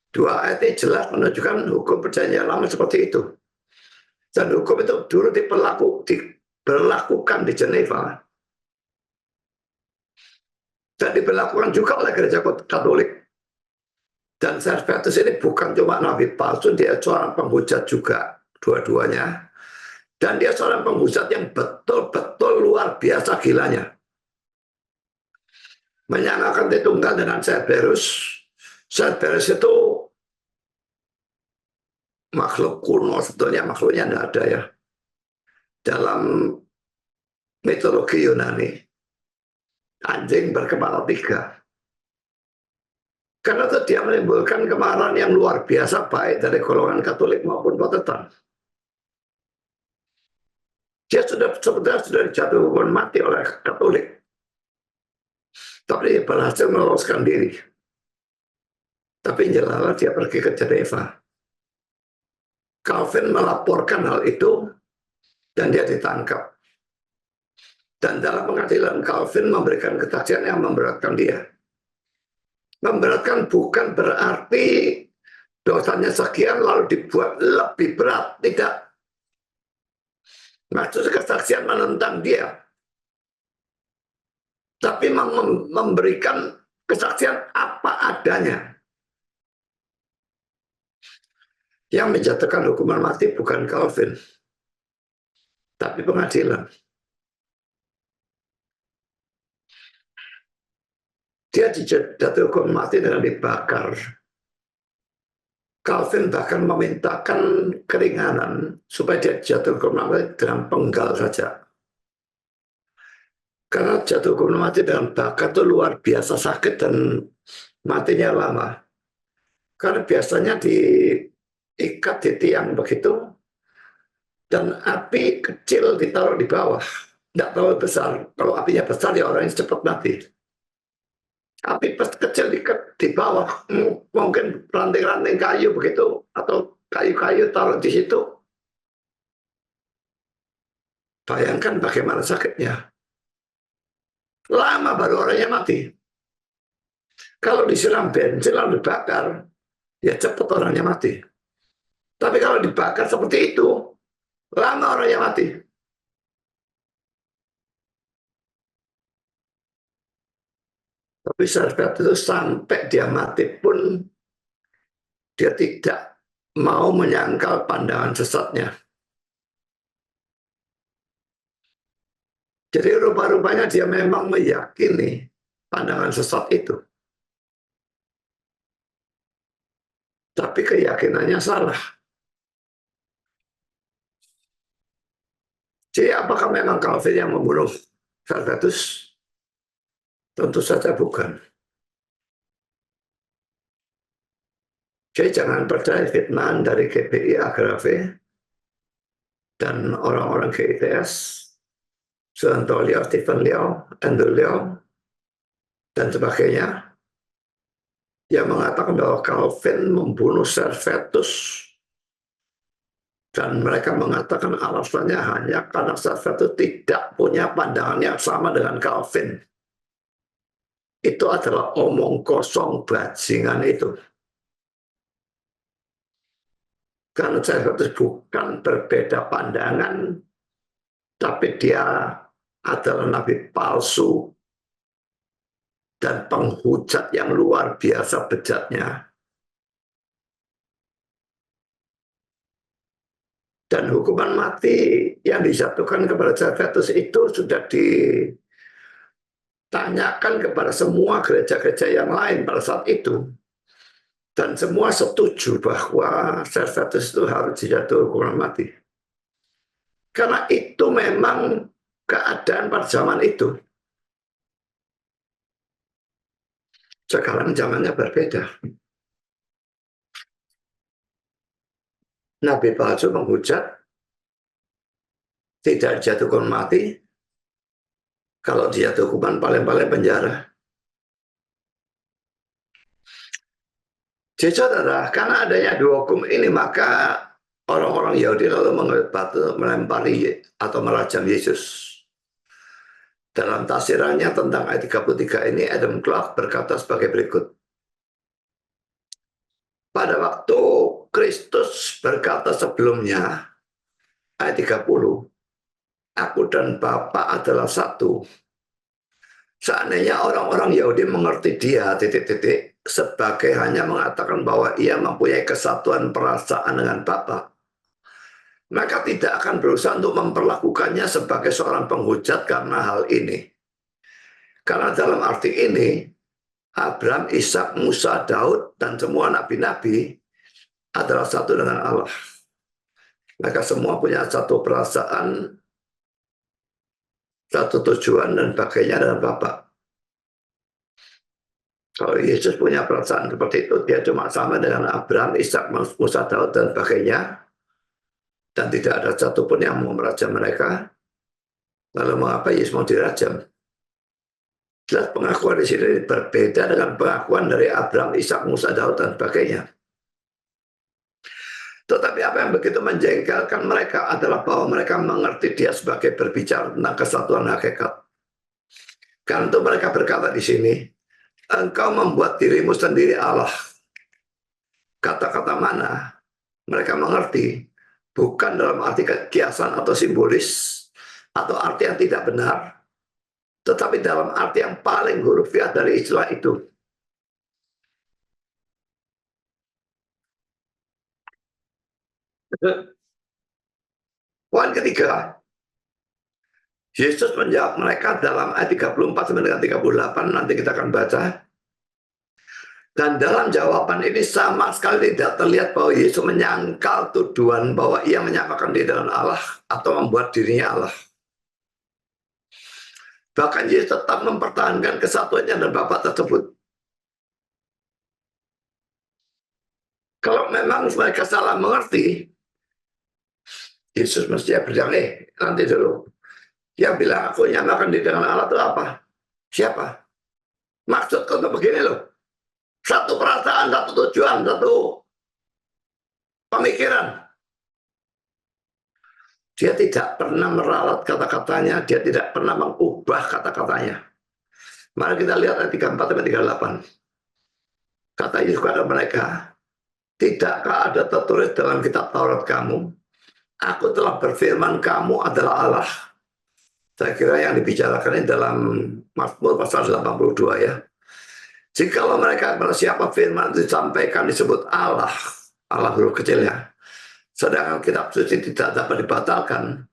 Dua ayat ini jelas menunjukkan hukum perjanjian lama seperti itu. Dan hukum itu dulu diberlakukan di Geneva. Dan diberlakukan juga oleh gereja Katolik. Dan Servetus ini bukan cuma nabi palsu, dia seorang penghujat juga, dua-duanya. Dan dia seorang penghujat yang betul-betul luar biasa gilanya. Menyamakan Tritunggal dengan Cerberus. Cerberus itu makhluk kuno, sebetulnya makhluknya tidak ada ya. Dalam mitologi Yunani, anjing berkepala 3. Karena itu dia menimbulkan kemarahan yang luar biasa baik dari golongan Katolik maupun Protestan. Dia sudah dijatuhi hukuman mati oleh Katolik. Tapi dia berhasil meloloskan diri. Tapi jelas dia pergi ke Geneva. Calvin melaporkan hal itu dan dia ditangkap. Dan dalam pengadilan Calvin memberikan kesaksian yang memberatkan dia. Memberatkan bukan berarti dosanya sekian lalu dibuat lebih berat. Tidak. Maksud kesaksian menentang dia. Tapi memberikan kesaksian apa adanya. Yang menjatuhkan hukuman mati bukan Calvin, tapi pengadilan. Dia dijatuhi hukuman mati dengan dibakar. Calvin bahkan memintakan keringanan supaya dia jatuh hukuman mati dengan penggal saja. Karena jatuh hukuman mati dengan bakar itu luar biasa sakit dan matinya lama. Karena biasanya diikat di tiang begitu, dan api kecil ditaruh di bawah. Tidak terlalu besar. Kalau apinya besar, ya orangnya cepat mati. Api kecil di bawah, mungkin ranting-ranting kayu begitu, atau kayu-kayu taruh di situ. Bayangkan bagaimana sakitnya. Lama baru orangnya mati. Kalau disiram bensin lalu dibakar, ya cepat orangnya mati. Tapi kalau dibakar seperti itu, lama orangnya mati. Tapi Servetus itu sampai dia mati pun, dia tidak mau menyangkal pandangan sesatnya. Jadi rupa-rupanya dia memang meyakini pandangan sesat itu. Tapi keyakinannya salah. Jadi apakah memang Calvin yang membunuh Servetus? Tentu saja bukan. Jadi jangan percaya fitnah dari GPI Agrave dan orang-orang GITS, Suwanto Liao, Stephen Liao, Andrew Liao, dan sebagainya, yang mengatakan bahwa Calvin membunuh Servetus, dan mereka mengatakan alasannya hanya karena Servetus tidak punya pandangan yang sama dengan Calvin. Itu adalah omong kosong bajingan itu. Karena Servetus bukan berbeda pandangan, tapi dia adalah nabi palsu dan penghujat yang luar biasa bejatnya. Dan hukuman mati yang dijatuhkan kepada Servetus itu sudah ditanyakan kepada semua gereja-gereja yang lain pada saat itu. Dan semua setuju bahwa Servetus itu harus dijatuhi hukuman mati. Karena itu memang keadaan pada zaman itu. Sekarang zamannya berbeda. Nabi palsu menghujat, tidak dijatuhkan mati. Kalau dijatuh hukuman paling-paling penjara. Jadi saudara, karena adanya dua hukum ini, maka orang-orang Yahudi lalu mengambil batu melempari atau merajam Yesus. Dalam tafsirannya tentang ayat 33 ini, Adam Clarke berkata sebagai berikut. Pada waktu Kristus berkata sebelumnya, ayat 30, aku dan Bapa adalah satu. Seandainya orang-orang Yahudi mengerti dia, sebagai hanya mengatakan bahwa ia mempunyai kesatuan perasaan dengan Bapa, maka tidak akan berusaha untuk memperlakukannya sebagai seorang penghujat karena hal ini. Karena dalam arti ini, Abraham, Ishak, Musa, Daud, dan semua nabi-nabi adalah satu dengan Allah. Mereka semua punya satu perasaan, satu tujuan, dan bagainya dengan Bapa. Kalau Yesus punya perasaan seperti itu, dia cuma sama dengan Abraham, Ishak, Musa, Daud, dan sebagainya. Dan tidak ada satupun yang mau merajam mereka. Lalu mengapa Yesus mau dirajam? Jelas pengakuan di sini berbeda dengan pengakuan dari Abraham, Ishak, Musa, Daud, dan sebagainya. Tetapi apa yang begitu menjengkelkan mereka adalah bahwa mereka mengerti dia sebagai berbicara tentang kesatuan hakikat. Karena itu mereka berkata di sini, engkau membuat dirimu sendiri Allah. Kata-kata mana? Mereka mengerti, bukan dalam arti kiasan atau simbolis, atau arti yang tidak benar, tetapi dalam arti yang paling hurufiah dari istilah itu. Poin ketiga, Yesus menjawab mereka dalam ayat 34 sampai dengan 38, nanti kita akan baca. Dan dalam jawaban ini sama sekali tidak terlihat bahwa Yesus menyangkal tuduhan bahwa ia menyamakan diri dengan Allah atau membuat dirinya Allah. Bahkan Yesus tetap mempertahankan kesatuannya dan Bapa tersebut. Kalau memang mereka salah mengerti, Yesus mestinya bilang, nanti dulu. Yang bilang aku nyamakan diri dengan Allah itu apa? Siapa? Maksudku tuh begini loh. Satu perasaan, satu tujuan, satu pemikiran. Dia tidak pernah meralat kata-katanya, dia tidak pernah mengubah kata-katanya. Mari kita lihat ayat 34-38. Kata Yesus kepada mereka, tidakkah ada tertulis dalam kitab Taurat kamu, aku telah berfirman kamu adalah Allah. Saya kira yang dibicarakan ini dalam Mazmur pasal 82 ya. Jikalau mereka kepada siapa firman itu disampaikan disebut Allah, Allah huruf kecilnya, sedangkan kitab suci tidak dapat dibatalkan,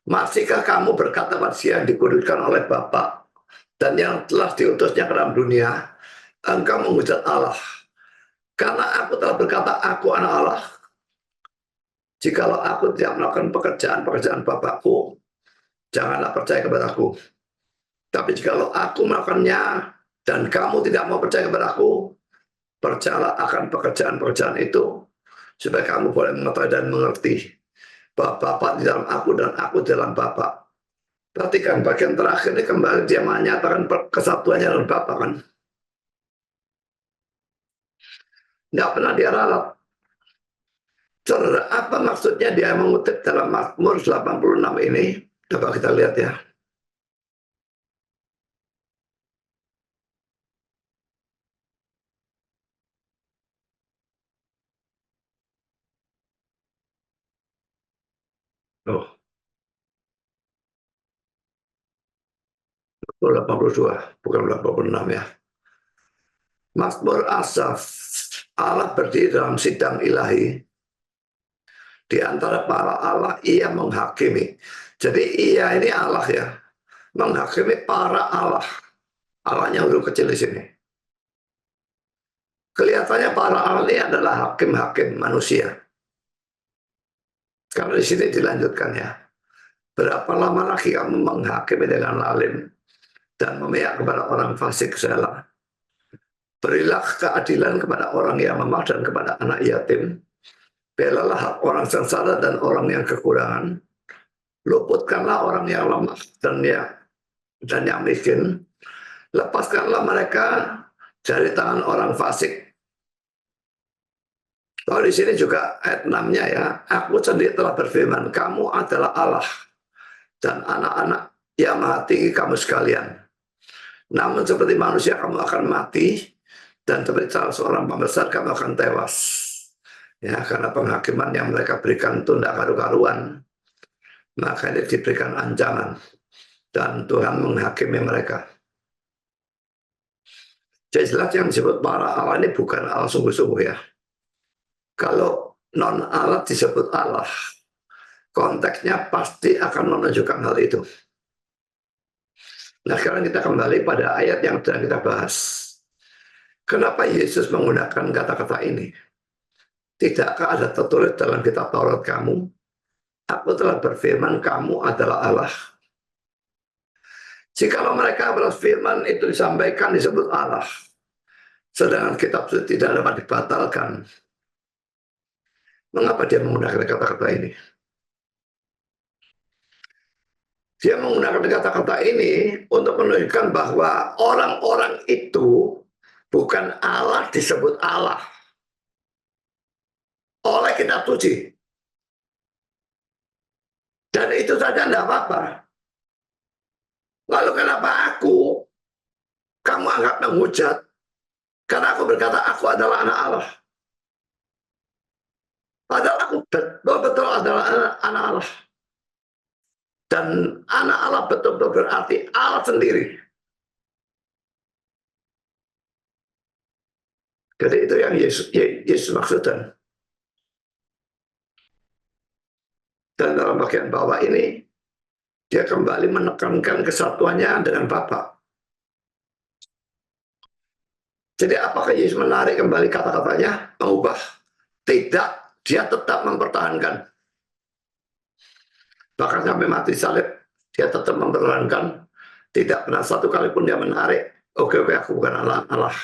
masihkah kamu berkata pada yang dikuduskan oleh Bapa dan yang telah diutusnya ke dalam dunia, engkau menghujat Allah, karena aku telah berkata aku anak Allah. Jikalau aku tidak melakukan pekerjaan Bapakku, janganlah percaya kepada aku. Tapi jikalau aku melakukannya dan kamu tidak mau percaya kepada aku, Percayalah akan pekerjaan-pekerjaan itu, supaya kamu boleh mengetahui dan mengerti bahwa Bapa di dalam aku dan aku di dalam Bapa. Perhatikan bagian terakhir ini kembali dia menyatakan kesatuannya dengan Bapa kan. Nggak pernah dia ralat. Saudara, apa maksudnya dia mengutip dalam Mazmur 86 ini? Coba kita lihat ya. Oh, 82, bukan 86 ya. Mazmur Asaf, Allah berdiri dalam sidang ilahi. Di antara para Allah, ia menghakimi. Jadi ia ini Allah ya, menghakimi para Allah. Allahnya huruf kecil di sini. Kelihatannya para Allah ini adalah hakim-hakim manusia. Karena di sini dilanjutkan ya. Berapa lama lagi kamu menghakimi dengan lalim dan memihak kepada orang fasik salah? Berilah keadilan kepada orang yang lemah dan kepada anak yatim. Belalah hak orang sengsara dan orang yang kekurangan. Luputkanlah orang yang lemah dan yang miskin. Lepaskanlah mereka dari tangan orang fasik. Kalau di sini juga ayat 6-nya ya, aku sendiri telah berfirman, kamu adalah Allah dan anak-anak yang maha tinggi kamu sekalian. Namun seperti manusia kamu akan mati, dan seperti salah seorang pembesar kamu akan tewas. Ya, karena penghakiman yang mereka berikan itu tidak karu-karuan, maka ini diberikan ancaman dan Tuhan menghakimi mereka. Jadi jelas yang disebut para Allah ini bukan Allah sungguh-sungguh ya. Kalau non Allah disebut Allah, konteksnya pasti akan menunjukkan hal itu. Nah, sekarang kita kembali pada ayat yang sedang kita bahas. Kenapa Yesus menggunakan kata-kata ini? Tidakkah ada tertulis dalam kitab Taurat kamu? Aku telah berfirman, kamu adalah Allah. Jikalau mereka berfirman itu disampaikan disebut Allah, sedangkan kitab suci tidak dapat dibatalkan, mengapa dia menggunakan kata-kata ini? Dia menggunakan kata-kata ini untuk menunjukkan bahwa orang-orang itu bukan Allah disebut Allah oleh kitab suci. Dan itu saja tidak apa-apa. Lalu kenapa kamu anggap menghujat? Karena aku berkata aku adalah anak Allah. Padahal aku betul-betul adalah anak Allah. Dan anak Allah betul-betul berarti Allah sendiri. Jadi itu yang Yesus maksudkan. Dan dalam bagian bawah ini, dia kembali menekankan kesatuannya dengan Bapa. Jadi apakah Yesus menarik kembali kata-katanya? Mengubah? Tidak, dia tetap mempertahankan. Bahkan sampai mati salib, dia tetap mempertahankan. Tidak pernah satu kali pun dia menarik. Oke, aku bukan Allah.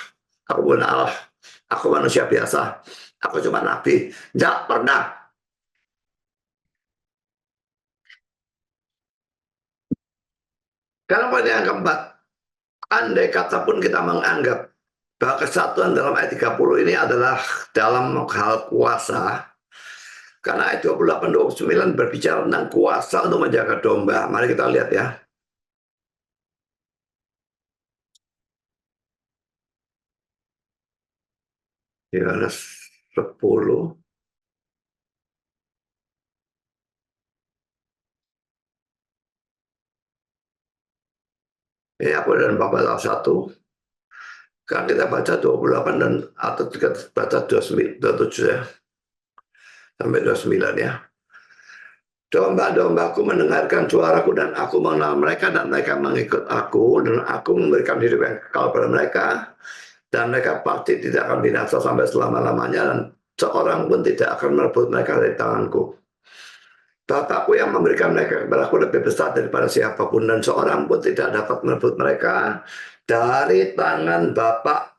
Aku bukan Allah. Aku manusia biasa. Aku cuma nabi. Tidak pernah. Karena pada yang keempat, andai kata pun kita menganggap bahwa kesatuan dalam ayat 30 ini adalah dalam hal kuasa, karena ayat 28-29 berbicara tentang kuasa untuk menjaga domba. Mari kita lihat ya. Yohanes 10. Ini aku dan Bapak salah satu. Kan kita baca 28 dan atau kita baca 27 ya. Sampai 29 ya. Domba-dombaku mendengarkan suaraku dan aku mengenal mereka dan mereka mengikut aku dan aku memberikan hidup yang kekal pada mereka dan mereka pasti tidak akan binasa sampai selama-lamanya dan seorang pun tidak akan merebut mereka dari tanganku. Bapakku yang memberikan mereka kepada aku lebih besar daripada siapapun dan seorang pun tidak dapat merebut mereka dari tangan Bapak.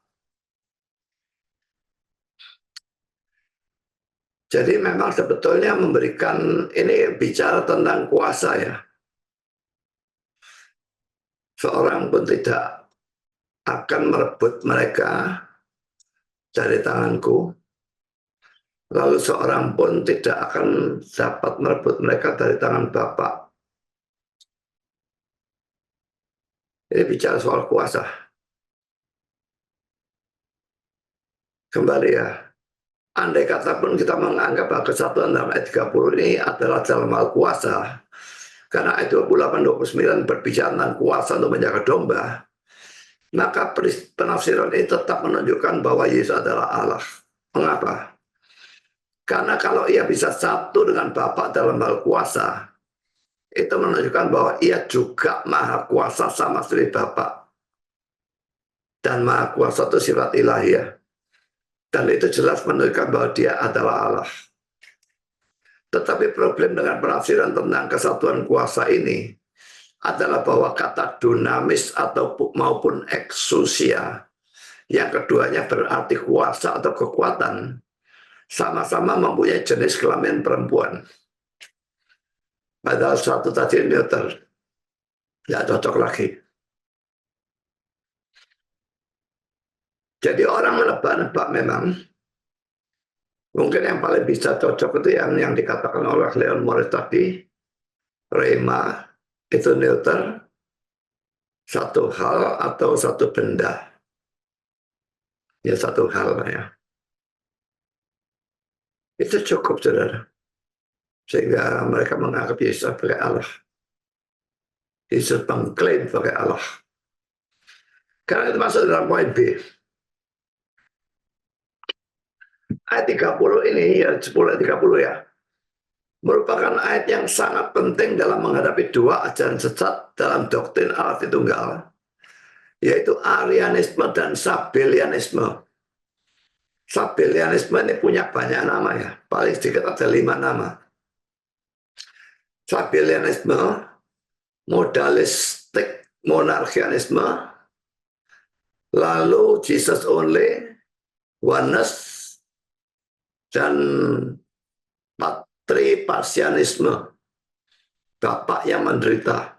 Jadi memang sebetulnya memberikan, ini bicara tentang kuasa ya. Seorang pun tidak akan merebut mereka dari tanganku, lalu seorang pun tidak akan dapat merebut mereka dari tangan Bapa. Ini bicara soal kuasa. Kembali ya, andai kata pun kita menganggap bahwa kesatuan dalam ayat 30 ini adalah dalam hal kuasa, karena ayat 28-29 berbicara tentang kuasa untuk menjaga domba, maka penafsiran ini tetap menunjukkan bahwa Yesus adalah Allah. Mengapa? Karena kalau ia bisa satu dengan Bapa dalam hal kuasa, itu menunjukkan bahwa ia juga maha kuasa sama seperti Bapa. Dan maha kuasa itu sifat ilahiyah. Dan itu jelas menunjukkan bahwa dia adalah Allah. Tetapi problem dengan penafsiran tentang kesatuan kuasa ini adalah bahwa kata dunamis atau maupun exousia, yang keduanya berarti kuasa atau kekuatan, sama-sama mempunyai jenis kelamin perempuan. Padahal satu tadi neuter, tidak cocok lagi. Jadi orang menebak-nebak memang. Mungkin yang paling bisa cocok itu yang dikatakan oleh Leon Morris tadi, rema itu neuter, satu hal atau satu benda. Ya satu hal ya. Itu cukup, saudara. Sehingga mereka menganggap Yesus sebagai Allah. Yesus mengklaim sebagai Allah. Karena itu masuk dalam poin B. Ayat 30 ini, ya 10 ayat 30 ya, merupakan ayat yang sangat penting dalam menghadapi dua ajaran sesat dalam doktrin Allah Tritunggal, yaitu Arianisme dan Sabellianisme. Sabellianisme ini punya banyak nama ya, paling sedikit ada 5 nama. Sabellianisme, modalistik monarkianisme, lalu Jesus only, oneness, dan patriparsianisme, Bapak yang menderita.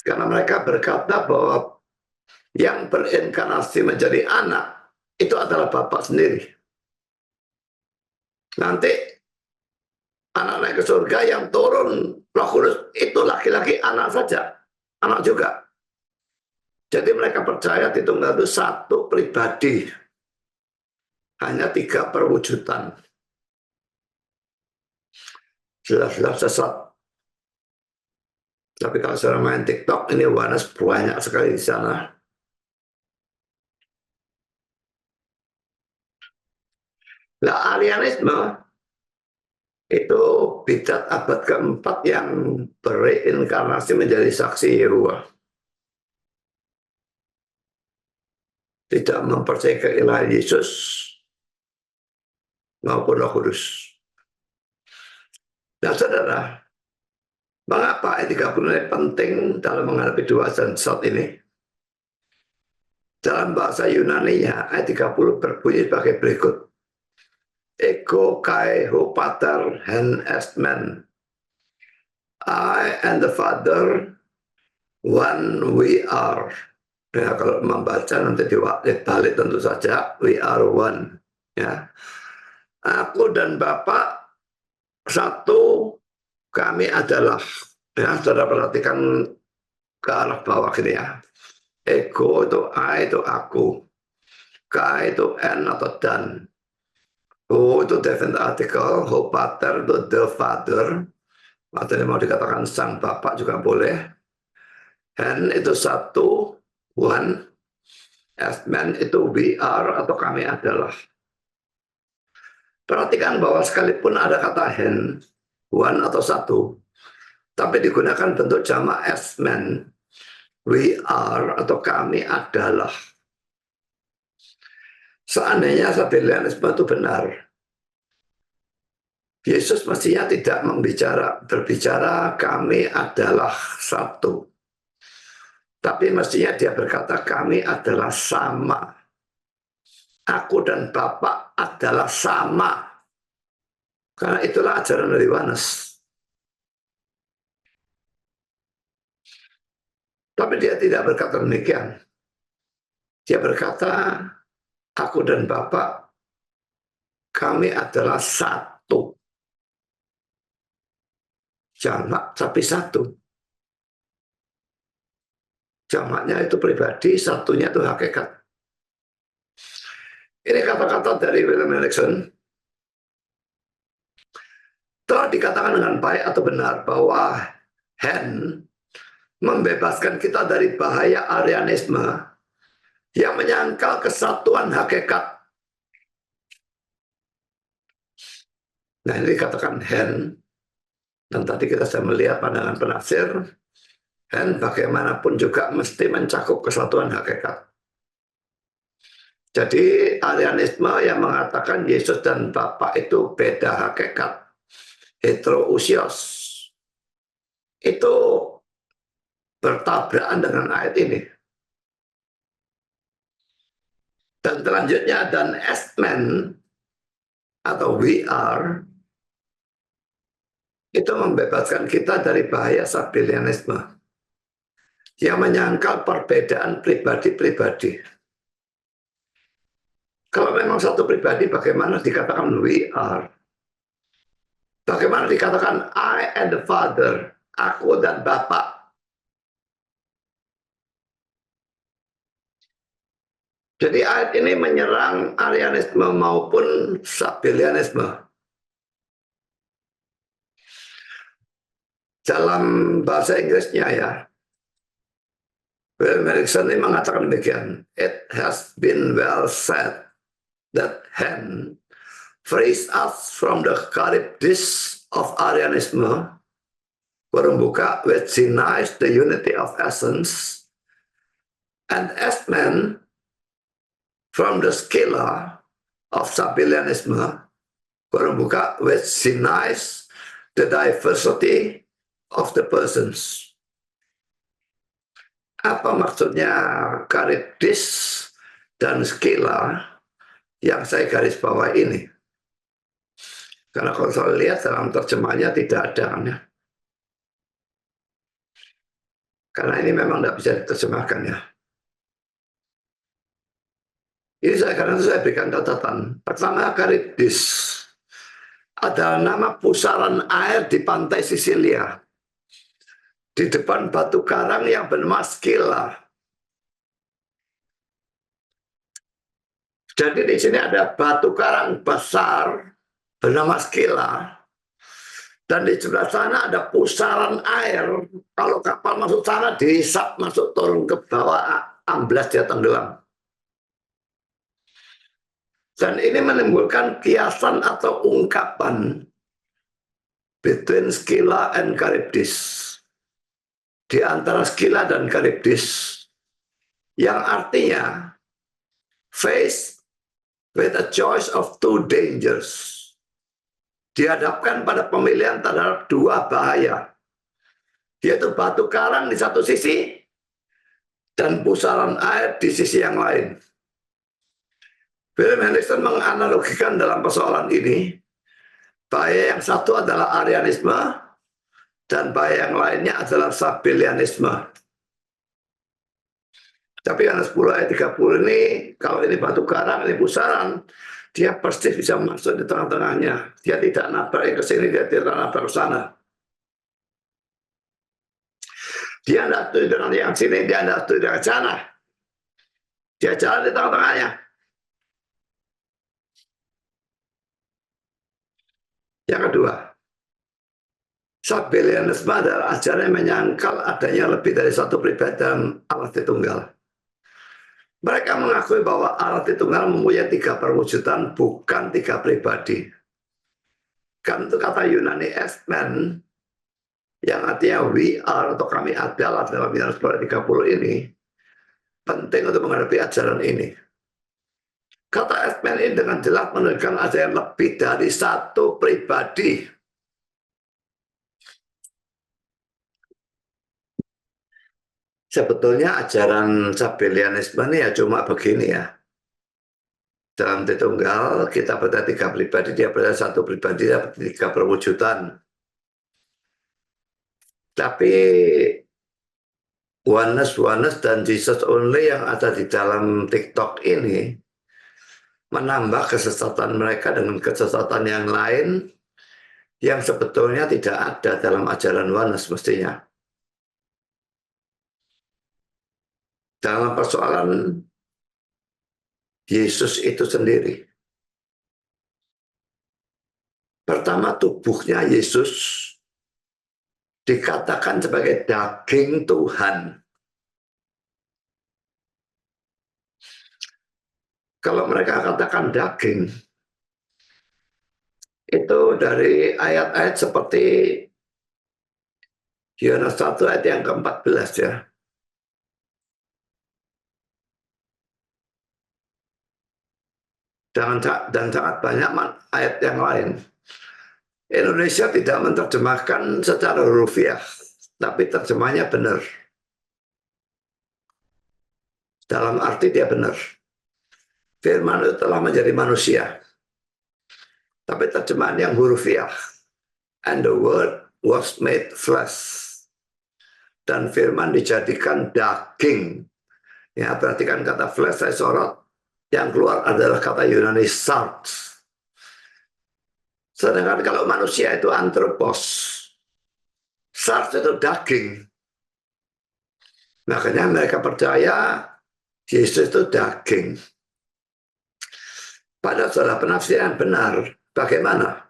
Karena mereka berkata bahwa yang berinkarnasi menjadi anak itu adalah Bapak sendiri. Nanti anak naik ke surga, yang turun Roh Kudus itu laki-laki, anak saja, anak juga. Jadi mereka percaya Tritunggal itu satu pribadi, hanya 3 perwujudan. Jelas-jelas sesat. Tapi kalau saya main TikTok, ini oneness banyak sekali di sana. Nah, Arianisme itu bidat abad keempat yang bereinkarnasi menjadi saksi Yehuwa. Tidak mempercayai keilahian Yesus maupun Roh Kudus. Nah, saudara, mengapa ayat 30 ini penting dalam menghadapi dua ajaran sesat ini? Dalam bahasa Yunani-nya, ayat 30 berbunyi sebagai berikut. Ego kai ho pater hen est men. I and the Father, one we are. Ya, kalau membaca nanti dibalik tentu saja, we are one. Ya. Aku dan Bapa satu, kami adalah. Ya, saudara perhatikan ke arah bawah ini ya. Ego itu I itu aku. K itu N atau dan. O itu definite article, ho pater itu the father, atau mau dikatakan sang bapak juga boleh. N itu satu, one, as man itu we are atau kami adalah. Perhatikan bahwa sekalipun ada kata hen, one atau satu, tapi digunakan bentuk jamak as man, we are atau kami adalah. Seandainya Sabellianisme itu benar, Yesus mestinya tidak berbicara kami adalah satu. Tapi mestinya dia berkata kami adalah sama. Aku dan Bapa adalah sama. Karena itulah ajaran dari Yohanes. Tapi dia tidak berkata demikian. Dia berkata, aku dan Bapa, kami adalah satu. Jamak tapi satu. Jamaknya itu pribadi, satunya itu hakikat. Ini kata-kata dari William Erikson. Telah dikatakan dengan baik atau benar bahwa Hen membebaskan kita dari bahaya Arianisme yang menyangkal kesatuan hakikat. Nah, ini dikatakan Hen, dan tadi kita sudah melihat pandangan penafsir, Hen bagaimanapun juga mesti mencakup kesatuan hakikat. Jadi Arianisme yang mengatakan Yesus dan Bapa itu beda hakikat, heterousios, itu bertabrakan dengan ayat ini. Dan selanjutnya, dan as men atau we are, itu membebaskan kita dari bahaya Sabellianisme yang menyangkal perbedaan pribadi-pribadi. Kalau memang satu pribadi, bagaimana dikatakan we are? Bagaimana dikatakan I and the Father, aku dan Bapa? Jadi ayat ini menyerang Arianisme maupun Sabellianisme. Dalam bahasa Inggrisnya ya, William Erikson ini mengatakan demikian. It has been well said that Hen frees us from the Charybdis of Arianisme, berbuka which denies the unity of essence, and as men from the Scylla of Sabellianisme, berbuka which denies the diversity of the persons. Apa maksudnya Charybdis dan Scylla yang saya garis bawah ini? Karena kalau saya lihat dalam terjemahnya tidak ada kan ya. Karena ini memang tidak bisa diterjemahkan ya. Ini karena saya berikan catatan. Pertama, Charybdis adalah nama pusaran air di pantai Sisilia, di depan batu karang yang bernama Scylla. Jadi di sini ada batu karang besar bernama Scylla, dan di sebelah sana ada pusaran air. Kalau kapal masuk sana dihisap, masuk turun ke bawah, amblas dia tenggelam. Dan ini menimbulkan kiasan atau ungkapan between Scylla and Charybdis, di antara Scylla dan Charybdis, yang artinya face with a choice of two dangers, dihadapkan pada pemilihan terhadap dua bahaya, yaitu batu karang di satu sisi dan pusaran air di sisi yang lain. William Henderson menganalogikan dalam persoalan ini, bahaya yang satu adalah Arianisme, dan bahaya yang lainnya adalah Sabellianisme. Tapi karena 10 ayat 30 ini, kalau ini batu karang, ini pusaran, dia pasti bisa masuk di tengah-tengahnya. Dia tidak nabrak ke sini, dia tidak nabrak ke sana. Dia tidak setuju dengan yang sini, dia tidak setuju dengan sana. Dia jalan di tengah-tengahnya. Yang kedua, Sabellianisme adalah ajaran yang menyangkal adanya lebih dari satu pribadi dalam Allah Tritunggal. Mereka mengakui bahwa Allah Tritunggal mempunyai 3 perwujudan, bukan 3 pribadi. Kan itu kata Yunani esmen, yang artinya we are atau kami adalah dalam Yohanes 30 ini, penting untuk menghadapi ajaran ini. Kata esmen ini dengan jelas menunjukkan ada yang lebih dari satu pribadi. Sebetulnya ajaran Sabellianisme ini ya cuma begini ya. Dalam Tritunggal kita berada tiga pribadi, dia berada satu pribadi, dia berada tiga perwujudan. Tapi oneness dan Jesus only yang ada di dalam TikTok ini menambah kesesatan mereka dengan kesesatan yang lain yang sebetulnya tidak ada dalam ajaran oneness mestinya. Dalam persoalan Yesus itu sendiri. Pertama, tubuhnya Yesus dikatakan sebagai daging Tuhan. Kalau mereka katakan daging, itu dari ayat-ayat seperti Yohanes 1 ayat yang ke-14 ya. Dan sangat banyak ayat yang lain. Indonesia tidak menerjemahkan secara hurufiah, tapi terjemahnya benar. Dalam arti dia benar. Firman itu telah menjadi manusia. Tapi terjemahan yang hurufiah. And the word was made flesh. Dan firman dijadikan daging. Ya, perhatikan kata flesh saya sorot. Yang keluar adalah kata Yunani sarx. Sedangkan kalau manusia itu anthropos. Sarx itu daging. Makanya mereka percaya Yesus itu daging. Padahal salah penafsiran benar. Bagaimana?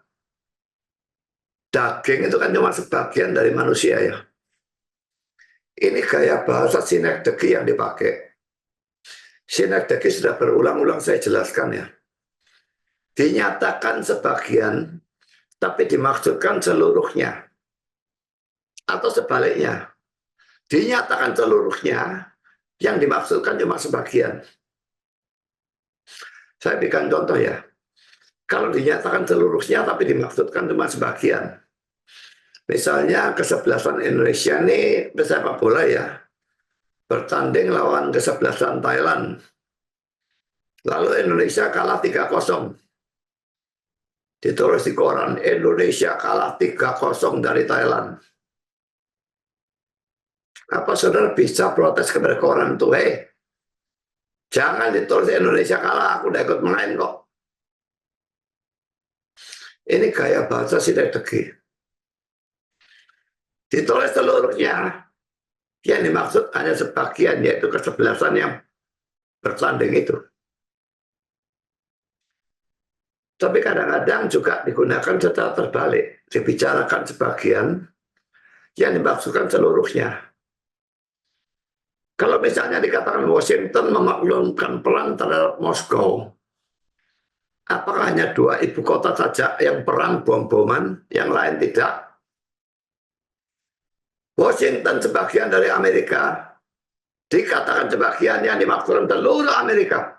Daging itu kan cuma sebagian dari manusia ya. Ini gaya bahasa sinekdeki yang dipakai. Sinekdeki sudah berulang-ulang saya jelaskan ya. Dinyatakan sebagian, tapi dimaksudkan seluruhnya. Atau sebaliknya. Dinyatakan seluruhnya, yang dimaksudkan cuma sebagian. Saya berikan contoh ya. Kalau dinyatakan seluruhnya tapi dimaksudkan cuma sebagian. Misalnya kesebelasan Indonesia ini pesepak bola ya. Bertanding lawan kesebelasan Thailand. Lalu Indonesia kalah 3-0. Ditulis di koran, Indonesia kalah 3-0 dari Thailand. Apa saudara bisa protes kepada koran itu? Jangan ditulis Indonesia kalah, aku udah ikut main kok. Ini gaya bahasa sinekdeki. Ditulis seluruhnya. Yang dimaksud hanya sebagian, yaitu kesebelasan yang bertanding itu. Tapi kadang-kadang juga digunakan secara terbalik. Dibicarakan sebagian, yang dimaksudkan seluruhnya. Kalau misalnya dikatakan Washington memaklumkan perang terhadap Moskow, apakah hanya dua ibu kota saja yang perang bom-boman, yang lain tidak? Washington sebagian dari Amerika, dikatakan sebagian yang dimaksudkan seluruh Amerika.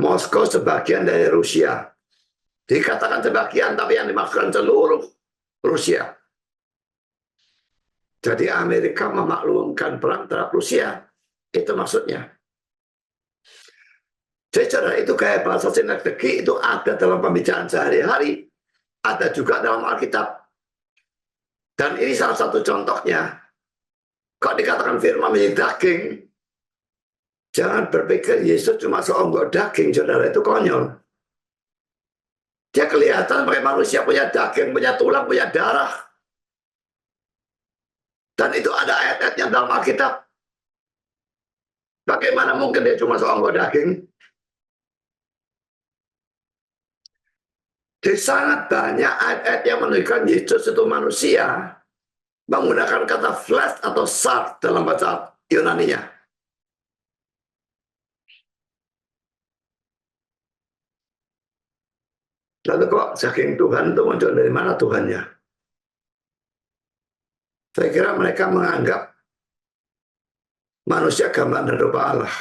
Moskow sebagian dari Rusia, dikatakan sebagian tapi yang dimaksudkan seluruh Rusia. Jadi Amerika memaklumkan perang terhadap Rusia, itu maksudnya. Secara itu kayak bahasa sinekdeki itu ada dalam pembicaraan sehari-hari, ada juga dalam Alkitab. Dan ini salah satu contohnya. Kalau dikatakan firman menjadi daging, jangan berpikir Yesus cuma seonggok daging, saudara, itu konyol. Dia kelihatan sebagai manusia, punya daging, punya tulang, punya darah. Dan itu ada ayat-ayatnya dalam Alkitab. Bagaimana mungkin dia cuma seonggok daging? Jadi sangat banyak ayat-ayat yang menunjukkan Yesus itu manusia menggunakan kata flesh atau sarx dalam bahasa Yunani-nya. Lalu kok saking Tuhan itu muncul dari mana Tuhannya? Saya kira mereka menganggap manusia gambar dan rupa Allah.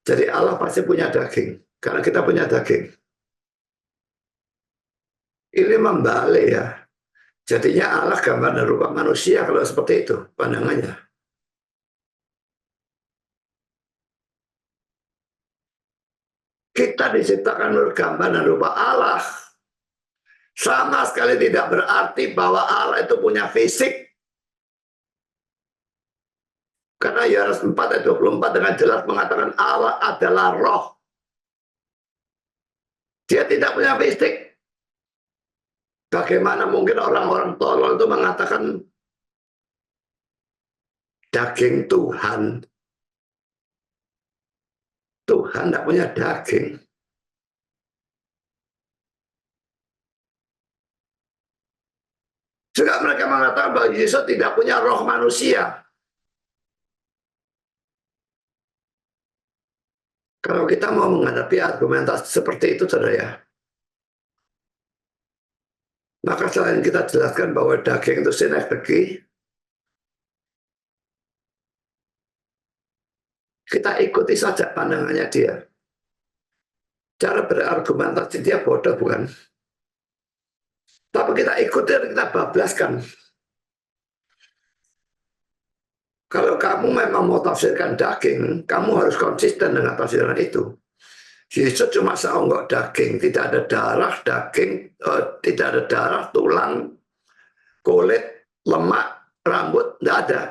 Jadi Allah pasti punya daging, karena kita punya daging. Ini membalik ya. Jadinya Allah gambar dan rupa manusia kalau seperti itu pandangannya. Kita diciptakan menurut gambar dan rupa Allah. Sama sekali tidak berarti bahwa Allah itu punya fisik. Karena Yohanes 4 ayat 24 dengan jelas mengatakan Allah adalah roh. Dia tidak punya fisik. Bagaimana mungkin orang-orang tolol itu mengatakan daging Tuhan. Tuhan tidak punya daging. Juga mereka mengatakan bahwa Yesus tidak punya roh manusia. Kalau kita mau menghadapi argumentasi seperti itu, saudara ya, maka selain kita jelaskan bahwa daging itu sinergi, kita ikuti saja pandangannya dia. Cara berargumentasi dia bodoh, bukan? Tapi kita ikuti dan kita bablaskan. Kalau kamu memang mau tafsirkan daging, kamu harus konsisten dengan tafsiran itu. Yesus cuma seonggok daging, tidak ada darah, daging, tidak ada darah, tulang, kulit, lemak, rambut, tidak ada.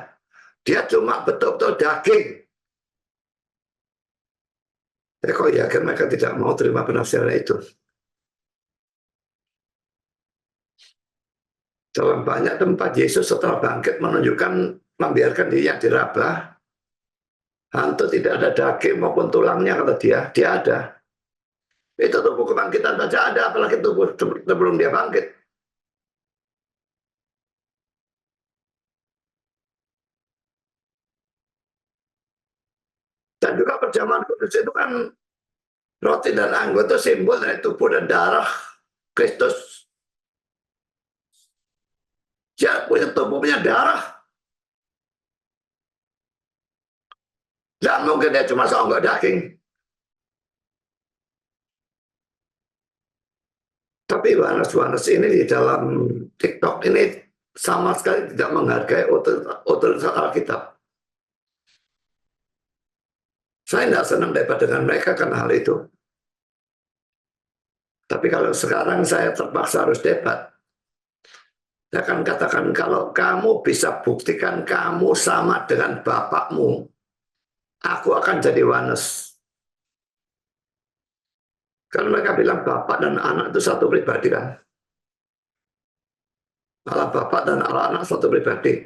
Dia cuma betul-betul daging. Kok yakin mereka tidak mau terima penafsiran itu? Dalam banyak tempat Yesus setelah bangkit menunjukkan membiarkan dirinya diraba. Hantu tidak ada daging maupun tulangnya, kata dia ada. Itu tubuh kebangkitan saja ada, apalagi tubuh sebelum dia bangkit. Dan juga perjamuan kudus itu kan roti dan anggur itu simbol dari tubuh dan darah Kristus. Dia punya tubuh, punya darah. Dan mungkin dia cuma seonggok daging. Tapi Yohanes ini di dalam TikTok ini sama sekali tidak menghargai otoritas Alkitab. Saya tidak senang debat dengan mereka karena hal itu. Tapi kalau sekarang saya terpaksa harus debat, saya akan katakan kalau kamu bisa buktikan kamu sama dengan bapakmu, aku akan jadi Yohanes. Karena mereka bilang bapak dan anak itu satu pribadi kan. Allah bapak dan Allah anak satu pribadi.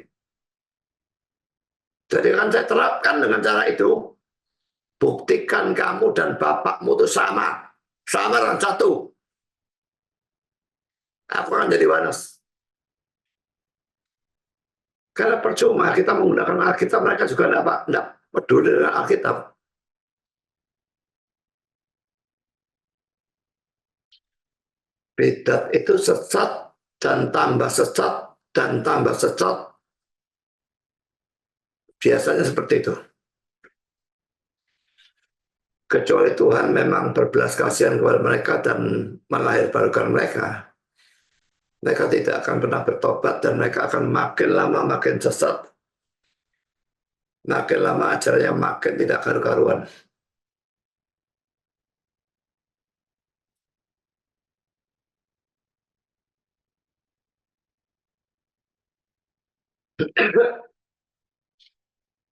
Jadi kan saya terapkan dengan cara itu. Buktikan kamu dan bapakmu itu sama. Sama dan satu. Aku akan jadi Yohanes. Karena percuma kita menggunakan Alkitab, mereka juga tidak peduli dengan Alkitab. Bidat itu sesat dan tambah sesat dan tambah sesat. Biasanya seperti itu. Kecuali Tuhan memang berbelas kasihan kepada mereka dan melahirkan mereka. Mereka tidak akan pernah bertobat dan mereka akan makin lama makin sesat. Makin lama ajaranya makin tidak karu-karuan.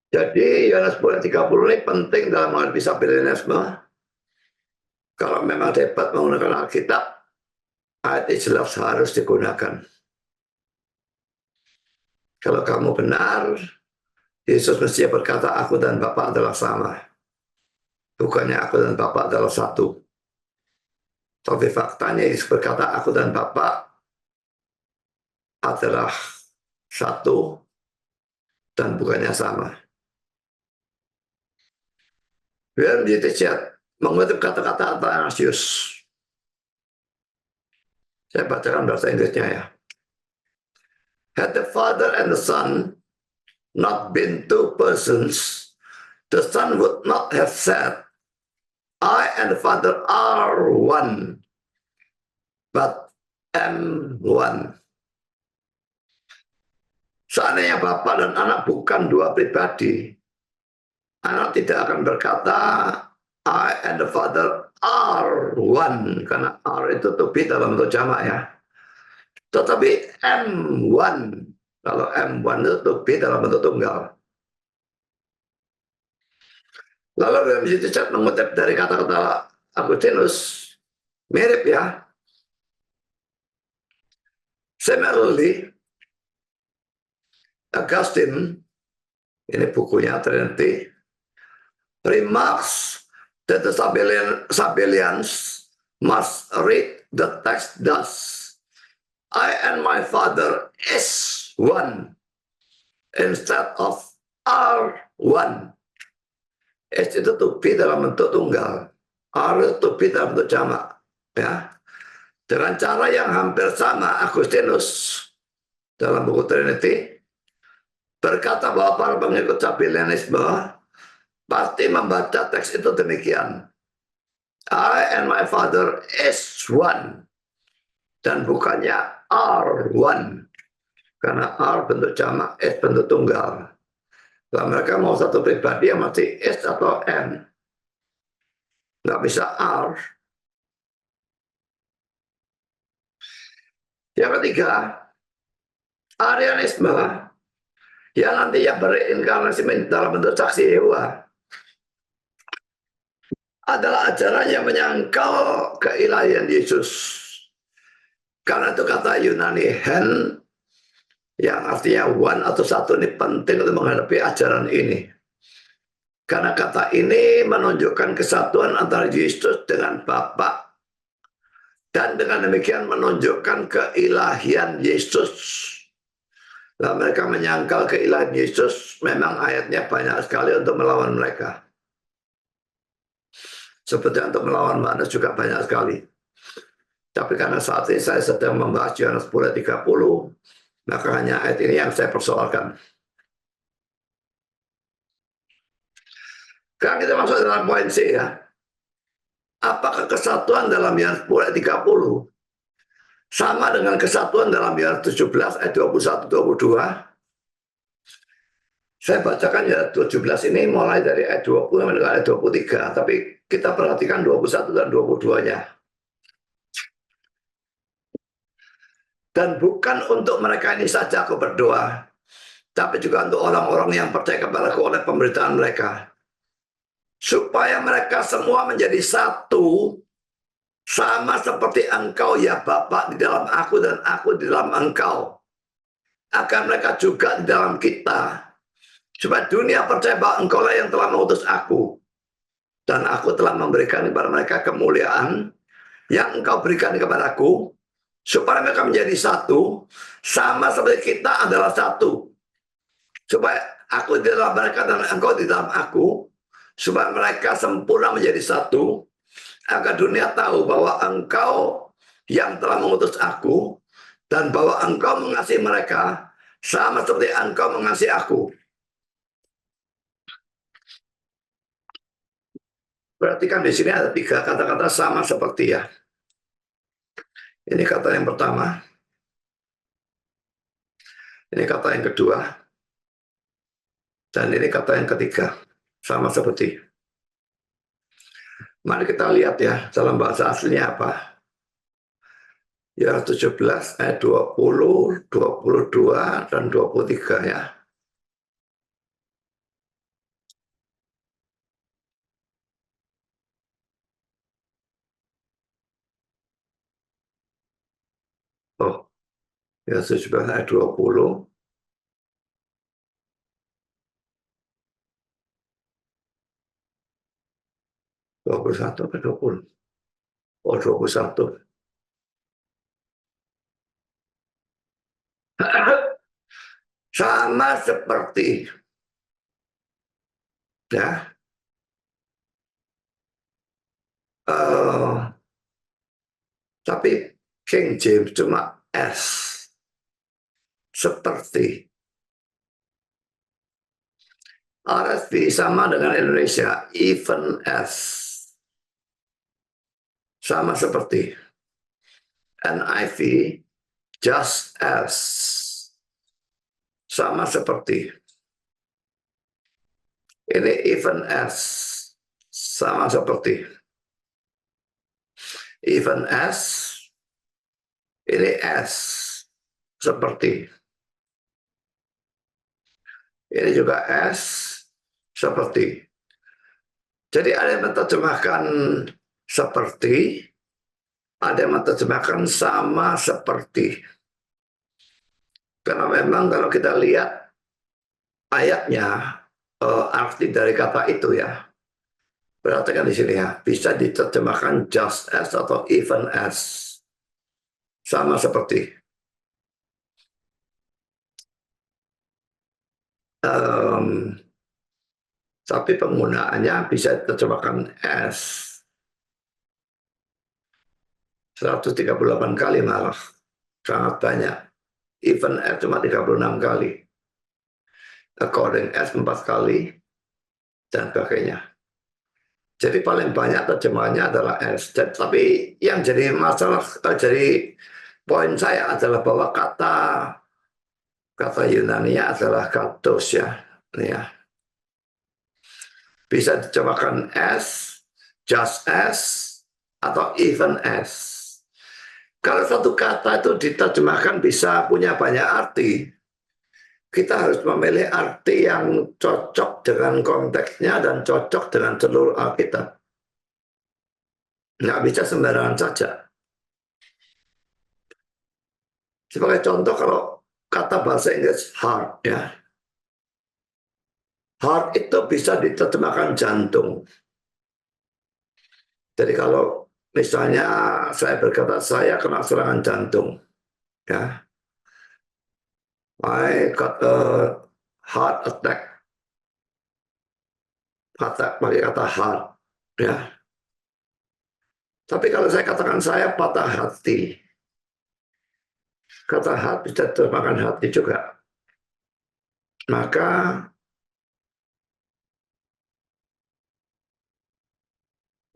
Jadi Yohanes 30 ini penting dalam menghadapi Sabellianisme. Kalau memang debat menggunakan Alkitab, ayat ini jelas harus digunakan. Kalau kamu benar, Yesus mesti berkata, aku dan Bapa adalah sama. Bukannya aku dan Bapa adalah satu. Tapi faktanya Yesus berkata, aku dan Bapa adalah satu dan bukannya sama. Biar menjadi mengutip kata-kata Athanasius. Saya bacakan bahasa Inggrisnya ya. Had the Father and the Son not been two persons, the Son would not have said, I and the Father are one, but am one. Seandainya Bapa dan Anak bukan dua pribadi, Anak tidak akan berkata, I and and the Father are one. Karena are itu to be dalam bentuk jamak ya. Tetapi M1, kalau M1 itu to be dalam bentuk tunggal. Lalu dalam situ chat mengutip dari kata-kata Agustinus, mirip ya. Similarly, Augustine, ini bukunya Trinity, remarks that the Sabellians must read the text thus. I and my Father is one instead of are one. S itu to be dalam bentuk tunggal, are to be dalam bentuk jamak. Ya. Dengan cara yang hampir sama, Agustinus dalam buku Trinity berkata bahwa para pengikut Sabellianisme pasti membaca teks itu demikian. I and my Father is one. Dan bukannya are one. Karena are bentuk jamak, is bentuk tunggal. Kalau mereka mau satu pribadi yang masih is atau n. Nggak bisa are. Yang ketiga, Arianisme yang nantinya berinkarnasi dalam bentuk saksi Yehovah adalah ajaran yang menyangkal keilahian Yesus. Karena itu kata Yunani hen yang artinya one atau satu ini penting untuk menghadapi ajaran ini. Karena kata ini menunjukkan kesatuan antara Yesus dengan Bapa dan dengan demikian menunjukkan keilahian Yesus. Nah, mereka menyangkal keilahian Yesus, memang ayatnya banyak sekali untuk melawan mereka. Seperti untuk melawan Yohanes juga banyak sekali. Tapi karena saat ini saya sedang membahas Yohanes 10:30, maka hanya ayat ini yang saya persoalkan. Sekarang kita masuk dalam poin C ya. Apakah kesatuan dalam Yohanes 10:30 sama dengan kesatuan dalam Yohanes 17 ayat 21-22? Saya bacakan Yohanes 17 ini mulai dari ayat 20 sampai ayat 23, tapi kita perhatikan 21 dan 22-nya. Dan bukan untuk mereka ini saja aku berdoa, tapi juga untuk orang-orang yang percaya kepadaku oleh pemberitaan mereka, supaya mereka semua menjadi satu, sama seperti engkau ya Bapa di dalam aku dan aku di dalam engkau, agar mereka juga di dalam kita, supaya dunia percaya bahwa engkau lah yang telah mengutus aku, dan aku telah memberikan kepada mereka kemuliaan yang engkau berikan kepadaku, supaya mereka menjadi satu, sama seperti kita adalah satu. Supaya aku di dalam mereka dan engkau di dalam aku, supaya mereka sempurna menjadi satu, agar dunia tahu bahwa engkau yang telah mengutus aku, dan bahwa engkau mengasihi mereka, sama seperti engkau mengasihi aku. Perhatikan di sini ada 3 kata-kata sama seperti ya. Ini kata yang pertama. Ini kata yang kedua. Dan ini kata yang ketiga. Sama seperti. Mari kita lihat ya dalam bahasa aslinya apa. Ya 17 ayat 20, 22 dan 23 ya. Oh, ya 17 ayat 20. Satu ke 20. Oh, 21. Sama seperti ya. Tapi King James cuma S. Seperti. RSV sama dengan Indonesia, even as. Sama seperti. NIV, just as. Sama seperti. Ini even as. Sama seperti. even as, ini as, seperti. Ini juga as, seperti. Jadi ada yang menerjemahkan seperti, ada yang menerjemahkan sama seperti. Karena memang kalau kita lihat ayatnya, arti dari kata itu ya, perhatikan di sini ya, bisa diterjemahkan just as atau even as, sama seperti. Tapi penggunaannya bisa diterjemahkan as 138 kali malah, sangat banyak. Even as cuma 36 kali, according as 4 kali, dan sebagainya. Jadi paling banyak terjemahannya adalah as. Tapi yang jadi masalah, jadi poin saya adalah bahwa kata Yunani-nya adalah katos ya. Ini ya. Bisa diterjemahkan as, just as, atau even as. Kalau satu kata itu diterjemahkan bisa punya banyak arti, kita harus memilih arti yang cocok dengan konteksnya dan cocok dengan seluruh Alkitab. Nggak bisa sembarangan saja. Sebagai contoh, kalau kata bahasa Inggris heart, ya, heart itu bisa diterjemahkan jantung. Jadi kalau misalnya saya berkata saya kena serangan jantung, ya, I got a heart attack, pakai kata heart, ya. Tapi kalau saya katakan saya patah hati, kata hati bisa diterjemahkan hati juga. Maka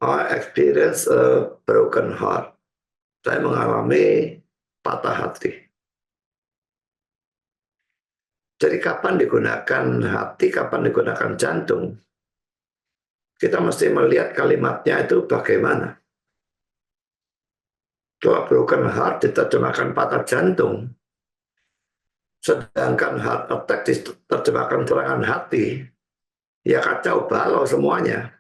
I experience a broken heart. Saya mengalami patah hati. Jadi kapan digunakan hati, kapan digunakan jantung? Kita mesti melihat kalimatnya itu bagaimana. Kalau broken heart diterjemahkan patah jantung, sedangkan heart attack diterjemahkan serangan hati, ya kacau balau semuanya.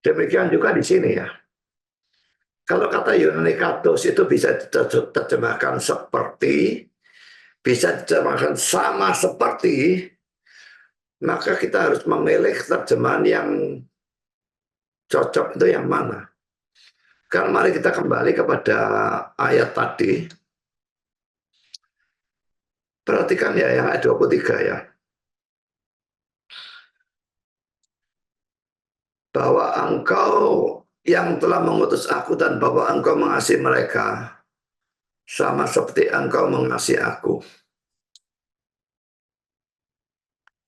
Demikian juga di sini ya. Kalau kata Yunani katos itu bisa diterjemahkan seperti, bisa diterjemahkan sama seperti, maka kita harus memilih terjemahan yang cocok itu yang mana. Karena mari kita kembali kepada ayat tadi. Perhatikan ya yang ayat 23 ya. Bahwa engkau yang telah mengutus aku dan bahwa engkau mengasihi mereka sama seperti engkau mengasihi aku.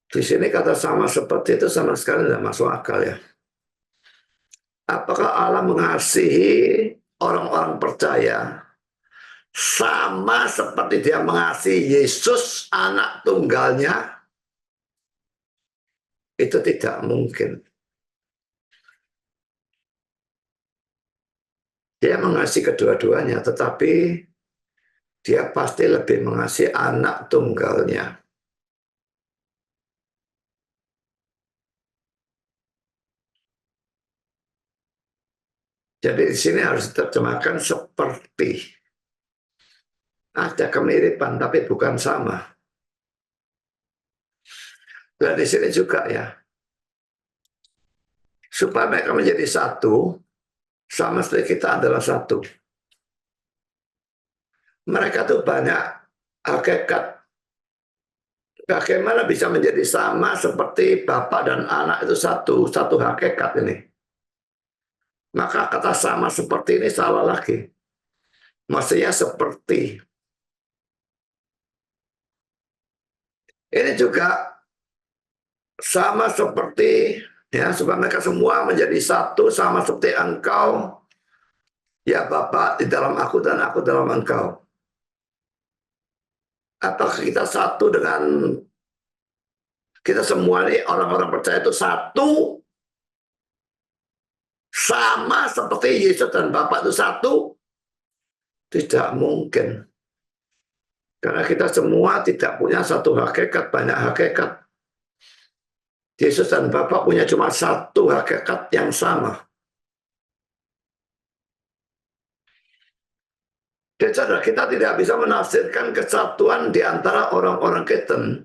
Di sini kata sama seperti itu sama sekali tidak masuk akal ya. Apakah Allah mengasihi orang-orang percaya sama seperti dia mengasihi Yesus anak tunggalnya? Itu tidak mungkin. Dia mengasihi kedua-duanya, tetapi dia pasti lebih mengasihi anak tunggalnya. Jadi di sini harus diterjemahkan seperti. Ada kemiripan, tapi bukan sama. Dan di sini juga ya. Supaya mereka menjadi satu, sama seperti kita adalah satu. Mereka tuh banyak hakikat. Bagaimana bisa menjadi sama seperti bapak dan anak itu satu hakikat ini. Maka kata sama seperti ini salah lagi. Maksudnya seperti. Ini juga sama seperti, ya, supaya mereka semua menjadi satu sama seperti engkau, ya Bapa di dalam aku dan aku dalam engkau. Apakah kita satu dengan kita semua ini orang-orang percaya itu satu sama seperti Yesus dan Bapa itu satu? Tidak mungkin. Karena kita semua tidak punya satu hakikat, banyak hakikat. Yesus dan Bapa punya cuma satu hakikat yang sama. Jadi saudara, kita tidak bisa menafsirkan kesatuan di antara orang-orang Kristen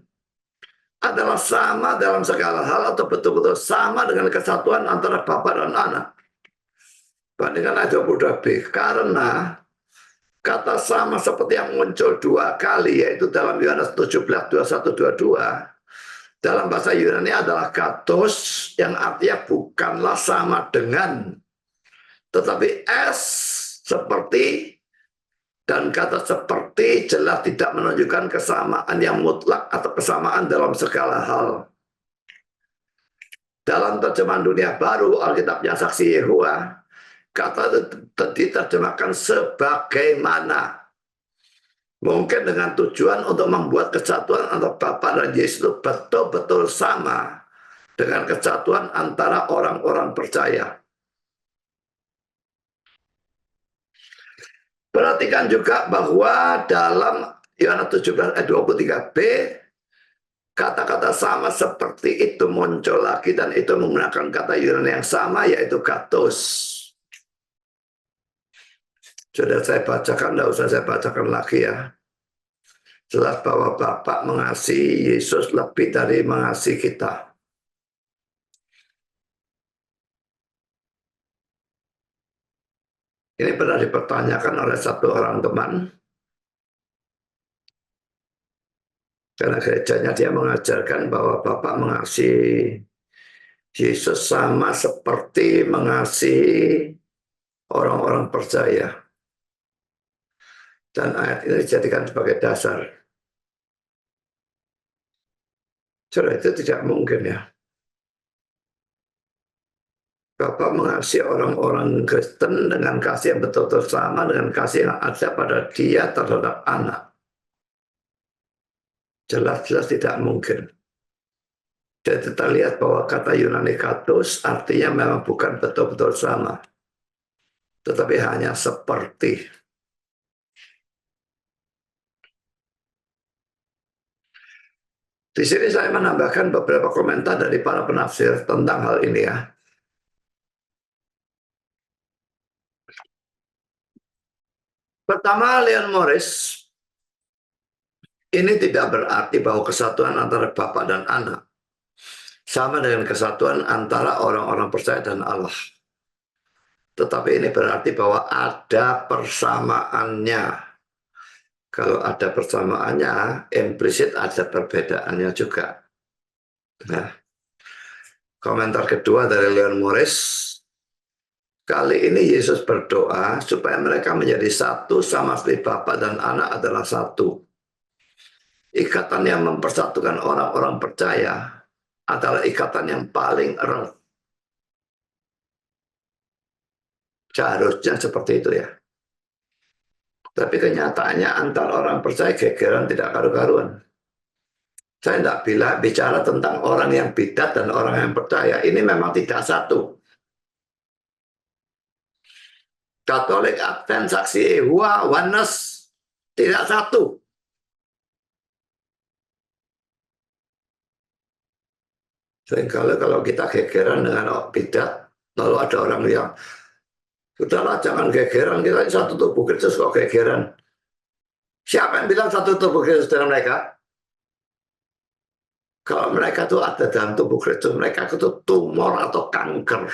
adalah sama dalam segala hal atau betul-betul sama dengan kesatuan antara Bapa dan Anak. Bandingkan ayat 22b, karena kata sama seperti yang muncul dua kali, yaitu dalam Yohanes 17, 21, 22, dalam bahasa Yunani adalah katos, yang artinya bukanlah sama dengan, tetapi es seperti, dan kata seperti jelas tidak menunjukkan kesamaan yang mutlak atau kesamaan dalam segala hal. Dalam terjemahan Dunia Baru, Alkitabnya Saksi Yehuwa, kata diterjemahkan sebagaimana. Mungkin dengan tujuan untuk membuat kesatuan antara Bapa dan Yesus itu betul-betul sama dengan kesatuan antara orang-orang percaya. Perhatikan juga bahwa dalam Yohanes 17 ayat 23b, kata-kata sama seperti itu muncul lagi, dan itu menggunakan kata Yunani yang sama, yaitu katos. Sudah saya bacakan, tidak usah saya bacakan lagi ya. Jelas bahwa Bapa mengasihi Yesus lebih dari mengasihi kita. Ini pernah dipertanyakan oleh satu orang teman. Karena gerejanya dia mengajarkan bahwa Bapa mengasihi Yesus sama seperti mengasihi orang-orang percaya. Dan ayat ini dijadikan sebagai dasar. Saudara, itu tidak mungkin ya. Bapa mengasihi orang-orang Kristen dengan kasih yang betul-betul sama dengan kasih yang ada pada dia terhadap anak. Jelas-jelas tidak mungkin. Jadi kita lihat bahwa kata Yunani katos artinya memang bukan betul-betul sama, tetapi hanya seperti. Di sini saya menambahkan beberapa komentar dari para penafsir tentang hal ini ya. Pertama, Leon Morris, ini tidak berarti bahwa kesatuan antara Bapa dan Anak sama dengan kesatuan antara orang-orang percaya dan Allah. Tetapi ini berarti bahwa ada persamaannya. Kalau ada persamaannya, implisit ada perbedaannya juga. Nah, komentar kedua dari Leon Morris, kali ini Yesus berdoa supaya mereka menjadi satu sama seperti Bapa dan Anak adalah satu. Ikatan yang mempersatukan orang-orang percaya adalah ikatan yang paling erat. Seharusnya seperti itu ya. Tapi kenyataannya antar orang percaya gegeran tidak karu-karuan. Saya tidak bicara tentang orang yang bidat dan orang yang percaya. Ini memang tidak satu. Katolik, Advent, Saksi Yehuwa, Oneness tidak satu. Seringkali kalau kita gegeran dengan bidat, lalu ada orang yang sudahlah jangan gegeran, kita satu tubuh Kristus kok gegeran. Siapa yang bilang satu tubuh Kristus dengan mereka? Kalau mereka itu ada dalam tubuh Kristus, mereka itu tumor atau kanker.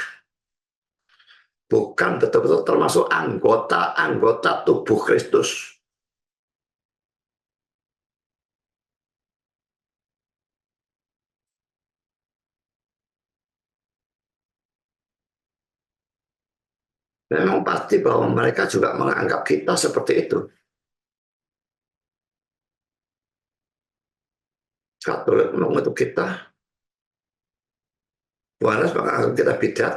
Bukan betul-betul termasuk anggota-anggota tubuh Kristus. Memang pasti bahwa mereka juga menganggap kita seperti itu. Katolik mengutuk kita, Oneness menganggap kita bidat,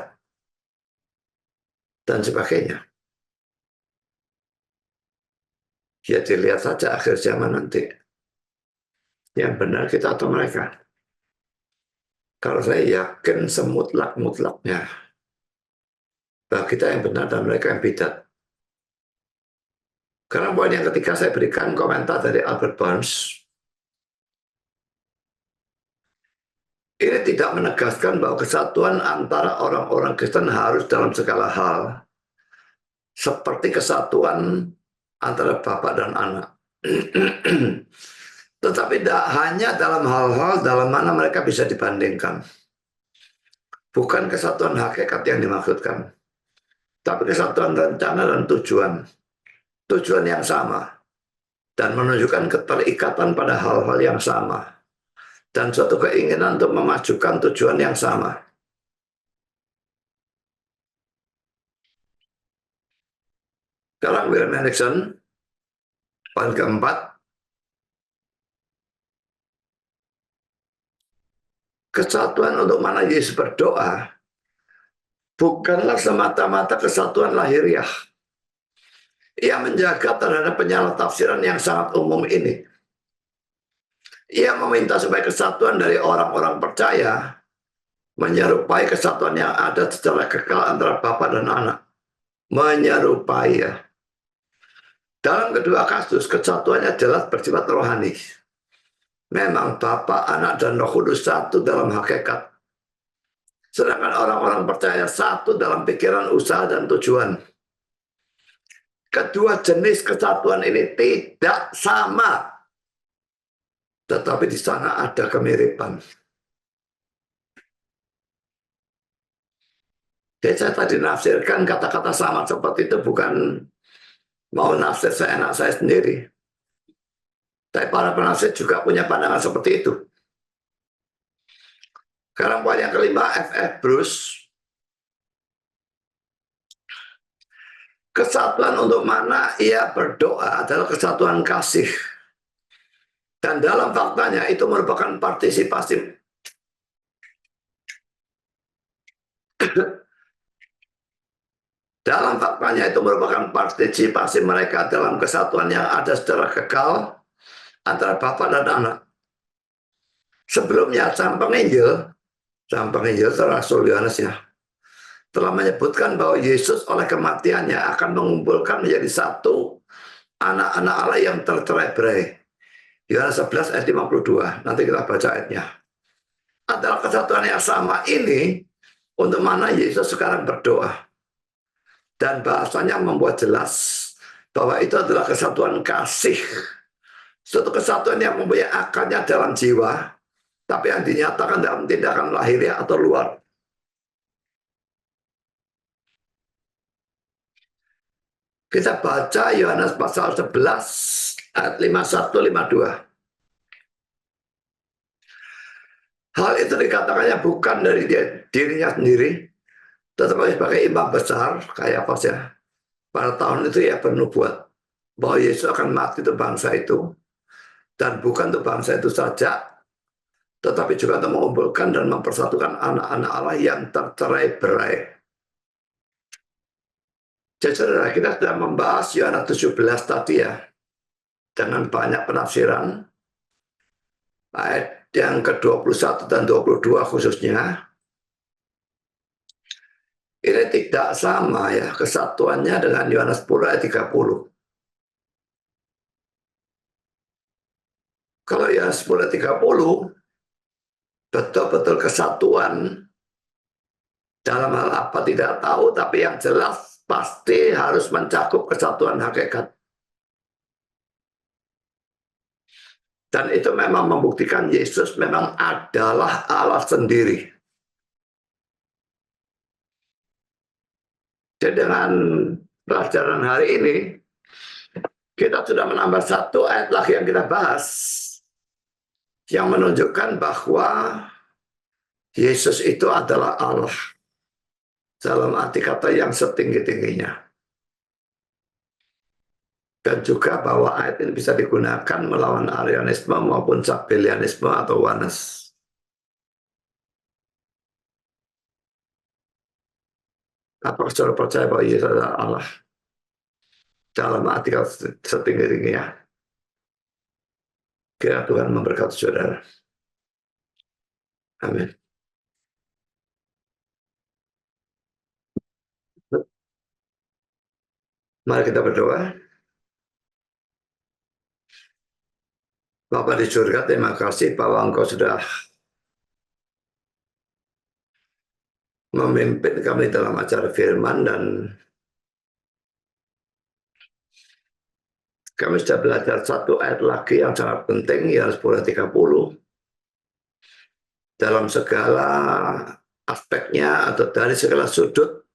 dan sebagainya. Ya dilihat saja akhir zaman nanti. Yang benar kita atau mereka. Kalau saya yakin semutlak-mutlaknya Bahwa kita yang benar dan mereka yang bidat. Karena poin yang ketiga saya berikan komentar dari Albert Barnes. Ini tidak menegaskan bahwa kesatuan antara orang-orang Kristen harus dalam segala hal, seperti kesatuan antara bapak dan anak. Tetapi tidak hanya dalam hal-hal dalam mana mereka bisa dibandingkan. Bukan kesatuan hakikat yang dimaksudkan, tapi kesatuan rencana dan tujuan. Tujuan yang sama, dan menunjukkan keterikatan pada hal-hal yang sama, dan suatu keinginan untuk memajukan tujuan yang sama. Sekarang William Erickson, poin keempat, kesatuan untuk mana Yesus berdoa bukanlah semata-mata kesatuan lahiriah. Ia menjaga terhadap penyalahtafsiran yang sangat umum ini. Ia meminta supaya kesatuan dari orang-orang percaya menyerupai kesatuan yang ada secara kekal antara Bapa dan Anak. Menyerupai ya. Dalam kedua kasus, kesatuannya jelas bersifat rohani. Memang Bapa, Anak, dan Roh Kudus satu dalam hakikat. Sedangkan orang-orang percaya satu dalam pikiran, usaha, dan tujuan. Kedua jenis kesatuan ini tidak sama. Tetapi di sana ada kemiripan. Jadi saya tadi nafsirkan kata-kata sama seperti itu bukan mau nafsir seenak saya sendiri. Tapi para penafsir juga punya pandangan seperti itu. Sekarang poin yang kelima, F.F. Bruce. Kesatuan untuk mana ia berdoa adalah kesatuan kasih. Dan dalam faktanya itu merupakan partisipasi. Dalam faktanya itu merupakan partisipasi mereka dalam kesatuan yang ada secara kekal antara Bapa dan Anak. Sebelumnya sang penginjil Rasul Yohanes ya, telah menyebutkan bahwa Yesus oleh kematiannya akan mengumpulkan menjadi satu anak-anak Allah yang tercerai-berai. Yohanes 11 ayat 52. Nanti kita baca ayatnya. Adalah kesatuan yang sama ini untuk mana Yesus sekarang berdoa. Dan bahasanya membuat jelas bahwa itu adalah kesatuan kasih. Suatu kesatuan yang mempunyai akarnya dalam jiwa, tapi yang dinyatakan dalam tindakan lahiriah atau luar. Kita baca Yohanes pasal 11 ayat 51-52. Hal itu dikatakannya bukan dari dirinya sendiri, tetapi sebagai imam besar, Kayafas ya. Pada tahun itu ya bernubuat bahwa Yesus akan mati untuk bangsa itu, dan bukan untuk bangsa itu saja, tetapi juga untuk mengumpulkan dan mempersatukan anak-anak Allah yang tercerai-berai. Jadi saudara, kita sudah membahas Yohanes 17 tadi ya, dengan banyak penafsiran, ayat yang ke-21 dan 22 khususnya. Ini tidak sama ya kesatuannya dengan Yohanes 10 ayat 30. Kalau Yohanes 10 ayat 30, betul-betul kesatuan dalam hal apa tidak tahu, tapi yang jelas pasti harus mencakup kesatuan hakikat. Dan itu memang membuktikan Yesus memang adalah Allah sendiri. Jadi dengan pelajaran hari ini, kita sudah menambah satu ayat lagi yang kita bahas, yang menunjukkan bahwa Yesus itu adalah Allah dalam arti kata yang setinggi-tingginya. Dan juga bahwa ayat ini bisa digunakan melawan Arianisme maupun Sabellianisme atau Oneness. Apakah saudara percaya bahwa Yesus adalah Allah dalam arti kata setinggi-tingginya? Kira Tuhan memberkati saudara. Amin. Mari kita berdoa. Bapa di surga, terima kasih bahwa Engkau sudah memimpin kami dalam acara firman, dan kami sudah belajar satu ayat lagi yang sangat penting, yang 10:30. Dalam segala aspeknya atau dari segala sudut,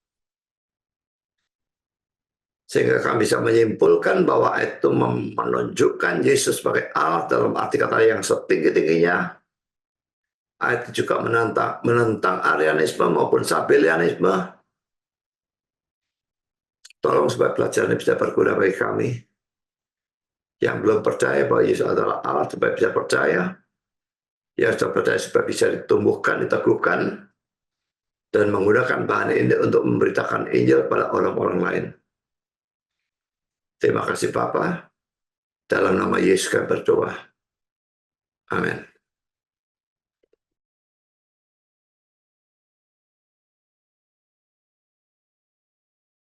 sehingga kami bisa menyimpulkan bahwa itu menunjukkan Yesus sebagai Allah dalam arti kata yang setinggi-tingginya. Ayat itu juga menentang Arianisme maupun Sabellianisme. Tolong supaya pelajaran ini bisa berguna bagi kami yang belum percaya bahwa Yesus adalah Allah, supaya bisa percaya. Yang sudah percaya supaya bisa ditumbuhkan, diteguhkan, dan menggunakan bahan ini untuk memberitakan Injil pada orang-orang lain. Terima kasih Bapa. Dalam nama Yesus kami berdoa. Amin.